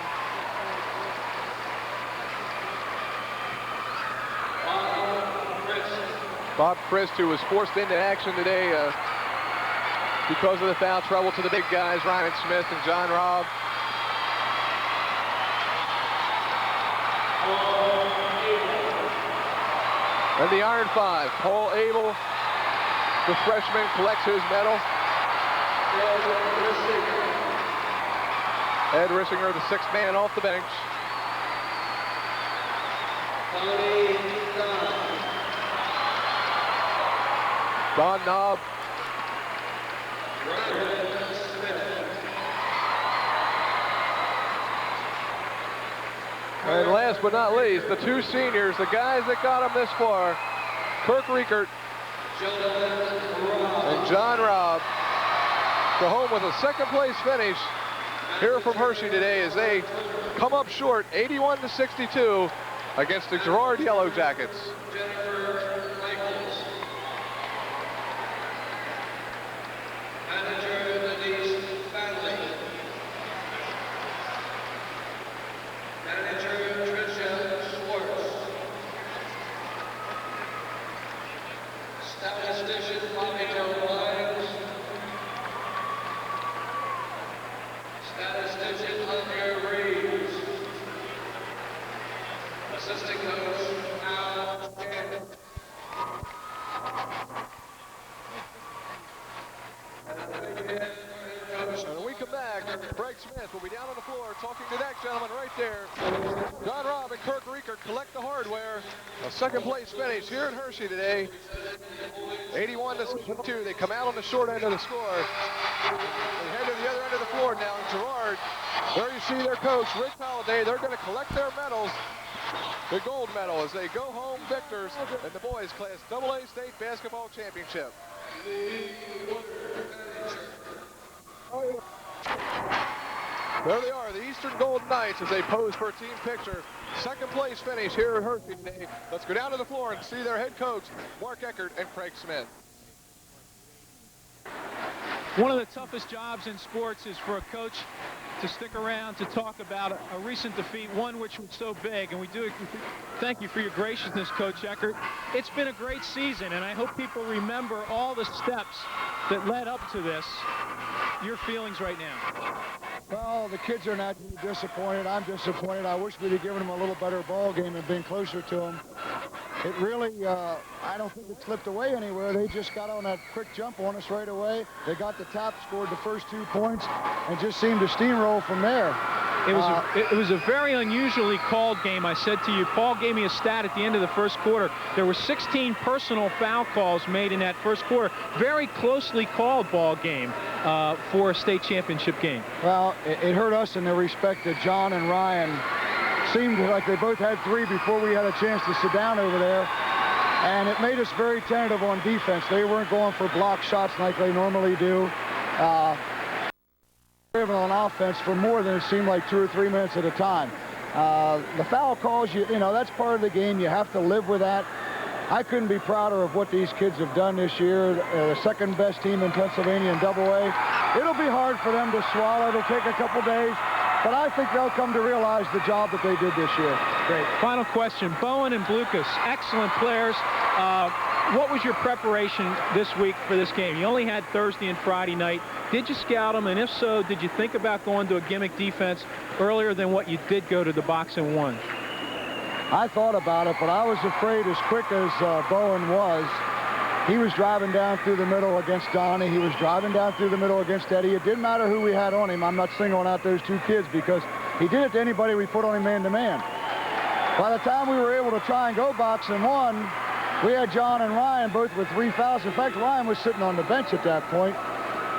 Bob Christ, who was forced into action today because of the foul trouble to the big guys, Ryan Smith and John Robb. And the Iron Five, Paul Abel, the freshman, collects his medal. Ed Rissinger, the sixth man off the bench. Don Knobb. And last but not least, the two seniors, the guys that got them this far, Kirk Riekert and John Robb, go home with a second place finish here from Hershey today as they come up short 81 to 62 against the Girard Yellow Jackets. Assistant coach, Al Shannon. Craig Smith will be down on the floor talking to that gentleman right there. John Robb and Kirk Riekert collect the hardware. A second place finish here in Hershey today. 81-62. They come out on the short end of the score. They head to the other end of the floor now. And Girard, there you see their coach, Rich Holliday. They're going to collect their medals. The gold medal as they go home victors in the boys class AA state basketball championship. There they are, the Eastern Golden Knights, as they pose for a team picture. Second place finish here at Hershey today. Let's go down to the floor and see their head coach, Mark Eckert and Craig Smith. One of the toughest jobs in sports is for a coach to stick around to talk about a recent defeat, one which was so big, and we do thank you for your graciousness, Coach Eckert. It's been a great season, and I hope people remember all the steps that led up to this. Your feelings right now? Well, the kids are not disappointed. I'm disappointed. I wish we'd have given them a little better ball game and been closer to them. It really, I don't think it slipped away anywhere. They just got on that quick jump on us right away. They got the top, scored the first 2 points, and just seemed to steamroll from there. It was a very unusually called game. I said to you, Paul gave me a stat at the end of the first quarter. There were 16 personal foul calls made in that first quarter. Very closely called ball game for a state championship game. Well, it hurt us in the respect that John and Ryan seemed like they both had 3 before we had a chance to sit down over there. And it made us very tentative on defense. They weren't going for block shots like they normally do. On offense for more than it seemed like 2 or 3 minutes at a time. The foul calls, you know, that's part of the game. You have to live with that. I couldn't be prouder of what these kids have done this year. The second best team in Pennsylvania in AA. It'll be hard for them to swallow. It'll take a couple days. But I think they'll come to realize the job that they did this year. Great. Final question. Bowen and Blukas, excellent players. What was your preparation this week for this game? You only had Thursday and Friday night. Did you scout them? And if so, did you think about going to a gimmick defense earlier than what you did go to the box and one? I thought about it, but I was afraid as quick as Bowen was, he was driving down through the middle against Donnie. He was driving down through the middle against Eddie. It didn't matter who we had on him. I'm not singling out those 2 kids because he did it to anybody we put on him man-to-man. By the time we were able to try and go box and one, we had John and Ryan both with 3 fouls. In fact, Ryan was sitting on the bench at that point.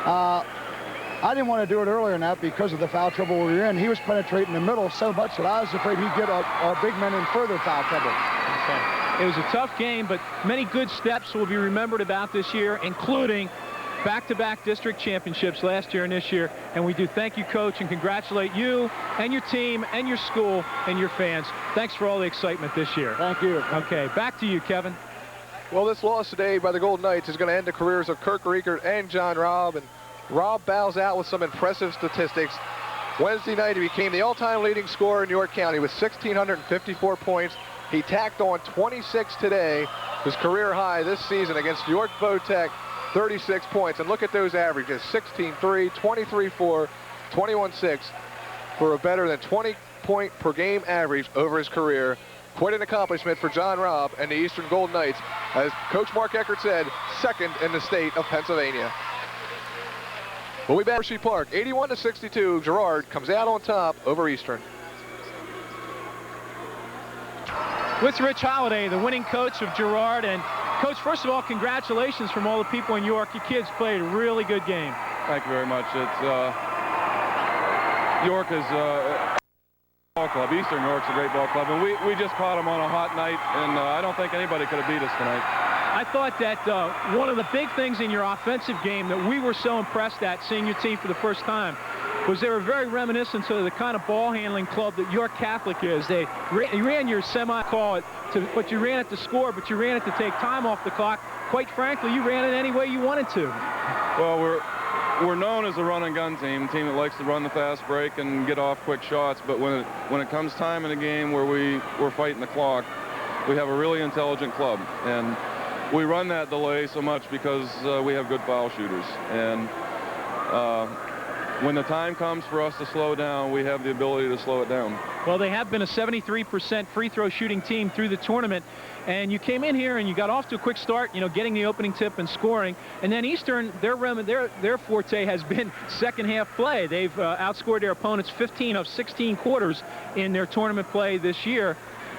I didn't want to do it earlier than that because of the foul trouble we were in. He was penetrating the middle so much that I was afraid he'd get our big men in further foul trouble. Okay. It was a tough game, but many good steps will be remembered about this year, including back-to-back district championships last year and this year. And we do thank you, Coach, and congratulate you and your team and your school and your fans. Thanks for all the excitement this year. Thank you. Okay, back to you, Kevin. Well, this loss today by the Golden Knights is going to end the careers of Kirk Riekert and John Robb. And Robb bows out with some impressive statistics. Wednesday night, he became the all-time leading scorer in York County with 1,654 points. He tacked on 26 today, his career high this season against York Votech, 36 points. And look at those averages, 16-3, 23-4, 21-6 for a better than 20-point per game average over his career. Quite an accomplishment for John Robb and the Eastern Golden Knights. As Coach Mark Eckert said, second in the state of Pennsylvania. We'll be back at Hershey Park, 81-62. Girard comes out on top over Eastern. With Rich Holliday, the winning coach of Girard. And Coach, first of all, congratulations from all the people in York. Your kids played a really good game. Thank you very much. It's York is a ball club. Eastern York's a great ball club, and we just caught them on a hot night, and I don't think anybody could have beat us tonight. I thought that one of the big things in your offensive game that we were so impressed at seeing your team for the first time was they were very reminiscent of the kind of ball handling club that York Catholic is. You ran your semi-call but you ran it to score, but you ran it to take time off the clock. Quite frankly, you ran it any way you wanted to. Well, we're known as a run and gun team, a team that likes to run the fast break and get off quick shots. But when it comes time in a game where we're fighting the clock, we have a really intelligent club, and we run that delay so much because we have good foul shooters. And when the time comes for us to slow down, we have the ability to slow it down. Well, they have been a 73% free throw shooting team through the tournament. And you came in here and you got off to a quick start, you know, getting the opening tip and scoring. And then Eastern, their forte has been second half play. They've outscored their opponents 15 of 16 quarters in their tournament play this year.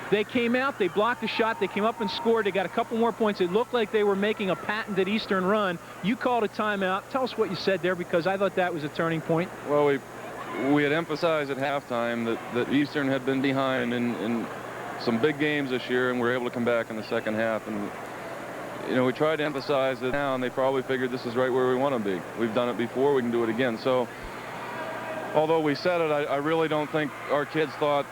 They came out, they blocked the shot, they came up and scored, they got a couple more points. It looked like they were making a patented Eastern run. You called a timeout. Tell us what you said there, because I thought that was a turning point. Well, we had emphasized at halftime that Eastern had been behind in some big games this year, and we were able to come back in the second half. And, you know, we tried to emphasize it now, and they probably figured this is right where we want to be. We've done it before, we can do it again. So, although we said it, I really don't think our kids thought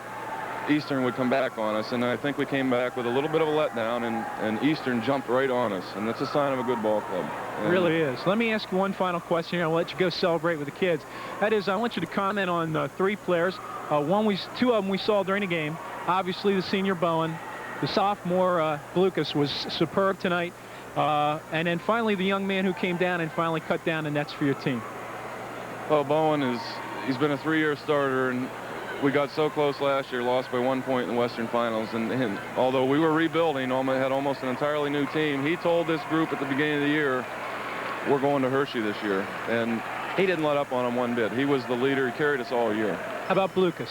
Eastern would come back on us, and I think we came back with a little bit of a letdown, and Eastern jumped right on us, and that's a sign of a good ball club. It really is. Let me ask you one final question here. I'll let you go celebrate with the kids. That is, I want you to comment on three players. Two of them we saw during the game. Obviously, the senior Bowen. The sophomore Lucas was superb tonight. And then finally, the young man who came down and finally cut down the nets for your team. Well, Bowen he's been a 3-year starter, and we got so close last year, lost by 1 point in the Western Finals, and although we were rebuilding, had almost an entirely new team, he told this group at the beginning of the year, we're going to Hershey this year, and he didn't let up on him one bit. He was the leader. He carried us all year. How about Lucas?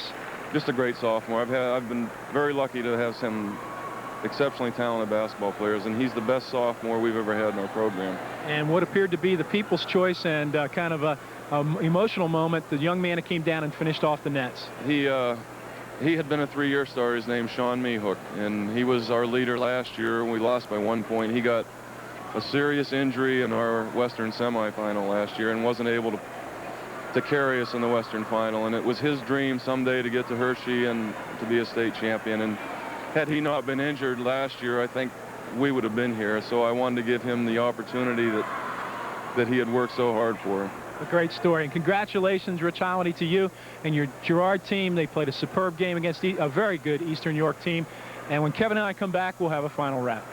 Just a great sophomore. I've been very lucky to have some exceptionally talented basketball players, and he's the best sophomore we've ever had in our program. And what appeared to be the people's choice and kind of a emotional moment, the young man who came down and finished off the nets. He had been a 3-year starter. His name's Sean Mehook, and he was our leader last year, and we lost by 1 point. He got a serious injury in our Western semifinal last year and wasn't able to carry us in the Western final, and it was his dream someday to get to Hershey and to be a state champion. And had he not been injured last year, I think we would have been here. So I wanted to give him the opportunity that he had worked so hard for. A great story, and congratulations, Rich Holiday, to you and your Girard team. They played a superb game against a very good Eastern York team. And when Kevin and I come back, we'll have a final wrap.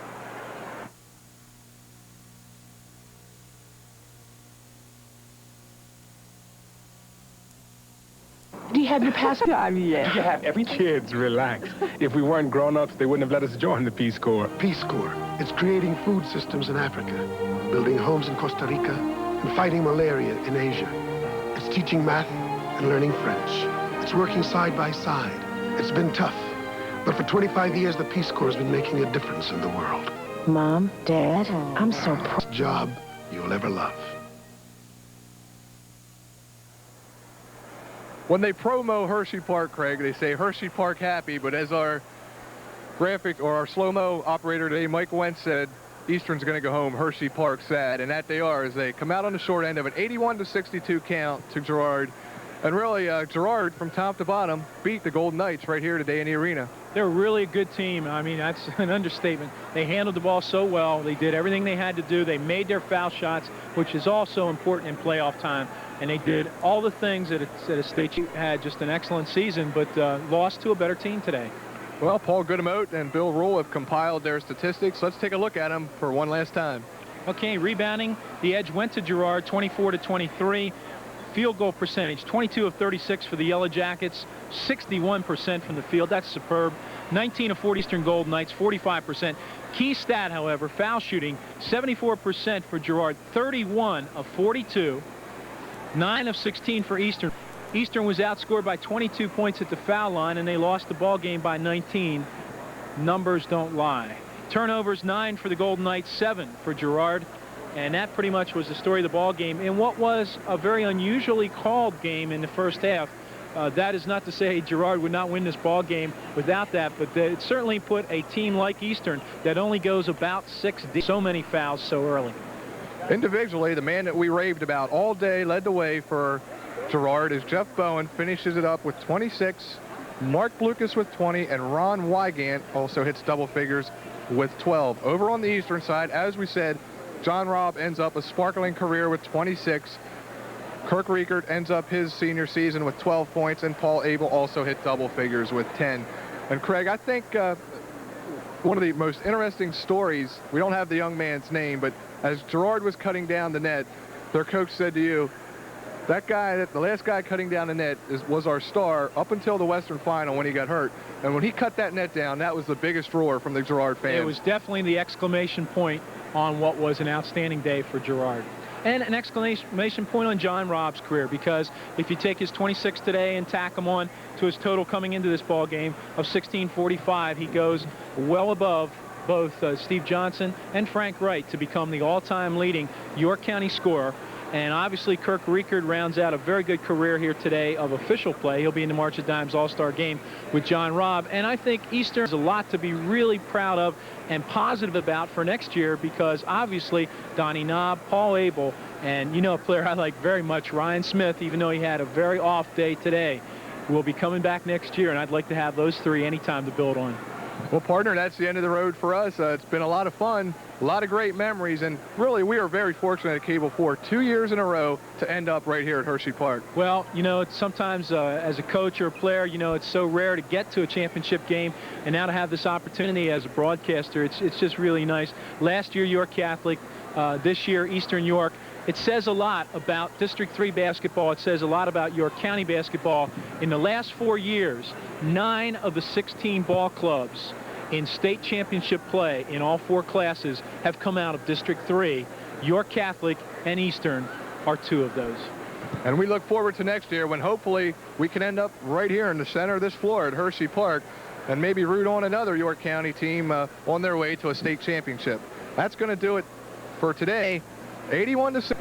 Do you have your pass drive yet? You have every... Kids, relax. If we weren't grown-ups, they wouldn't have let us join the Peace Corps. Peace Corps. It's creating food systems in Africa, building homes in Costa Rica, and fighting malaria in Asia. It's teaching math and learning French. It's working side by side. It's been tough, but for 25 years, the Peace Corps has been making a difference in the world. Mom, Dad, I'm so proud. Job you'll ever love. When they promo Hershey Park, Craig, they say Hershey Park happy, but as our graphic or our slow-mo operator today, Mike Wentz, said, Eastern's going to go home, Hershey Park sad, and that they are as they come out on the short end of an 81-62 count to Girard. And really, Girard, from top to bottom, beat the Golden Knights right here today in the arena. They're really a good team. I mean, that's an understatement. They handled the ball so well. They did everything they had to do. They made their foul shots, which is also important in playoff time. And they did all the things that a state had. Just an excellent season, but lost to a better team today. Well, Paul Goodemote and Bill Rule have compiled their statistics. Let's take a look at them for one last time. Okay, rebounding. The edge went to Girard, 24-23. Field goal percentage, 22 of 36 for the Yellow Jackets, 61% from the field. That's superb. 19 of 40 Eastern Golden Knights, 45%. Key stat, however, foul shooting, 74% for Girard, 31 of 42, 9 of 16 for Eastern. Eastern was outscored by 22 points at the foul line, and they lost the ball game by 19. Numbers don't lie. Turnovers, 9 for the Golden Knights, 7 for Girard. And that pretty much was the story of the ball game in what was a very unusually called game in the first half. That is not to say Girard would not win this ball game without that, but it certainly put a team like Eastern that only goes about 6 deep, so many fouls so early. Individually, the man that we raved about all day led the way for Girard is Jeff Bowen, finishes it up with 26, Mark Lucas with 20, and Ron Wygant also hits double figures with 12. Over on the Eastern side, as we said, John Robb ends up a sparkling career with 26. Kirk Riekert ends up his senior season with 12 points, and Paul Abel also hit double figures with 10. And Craig, I think one of the most interesting stories, we don't have the young man's name, but as Girard was cutting down the net, their coach said to you That guy, the last guy cutting down the net, was our star up until the Western Final when he got hurt. And when he cut that net down, that was the biggest roar from the Girard fans. It was definitely the exclamation point on what was an outstanding day for Girard. And an exclamation point on John Robb's career, because if you take his 26 today and tack him on to his total coming into this ball game of 1645, he goes well above both Steve Johnson and Frank Wright to become the all-time leading York County scorer. And obviously Kirk Riekert rounds out a very good career here today of official play. He'll be in the March of Dimes All-Star game with John Robb. And I think Eastern has a lot to be really proud of and positive about for next year, because obviously Donnie Knobb, Paul Abel, and you know a player I like very much, Ryan Smith, even though he had a very off day today, will be coming back next year, and I'd like to have those three anytime to build on. Well, partner, that's the end of the road for us. It's been a lot of fun, a lot of great memories, and really we are very fortunate at Cable 4 2 years in a row to end up right here at Hershey Park. Well, you know, it's sometimes as a coach or a player, you know, it's so rare to get to a championship game, and now to have this opportunity as a broadcaster, it's just really nice. Last year, York Catholic, this year, Eastern York. It says a lot about District 3 basketball. It says a lot about York County basketball. In the last 4 years, 9 of the 16 ball clubs in state championship play in all 4 classes have come out of District 3. York Catholic and Eastern are 2 of those. And we look forward to next year when hopefully we can end up right here in the center of this floor at Hershey Park and maybe root on another York County team on their way to a state championship. That's going to do it for today. 81-6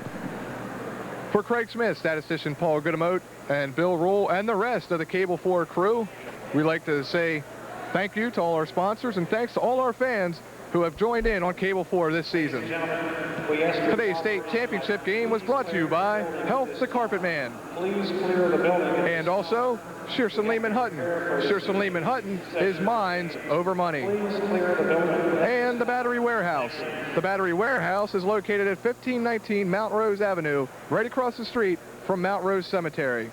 for Craig Smith, statistician Paul Goodemote, and Bill Rule, and the rest of the Cable 4 crew. We'd like to say thank you to all our sponsors, and thanks to all our fans who have joined in on Cable 4 this season. Today's state championship game was brought to you by Health the Carpet Man. Please clear the building. And also Shearson Lehman Hutton. Shearson Lehman Hutton is minds over money. Please clear the building. And the Battery Warehouse. The Battery Warehouse is located at 1519 Mount Rose Avenue, right across the street from Mount Rose Cemetery.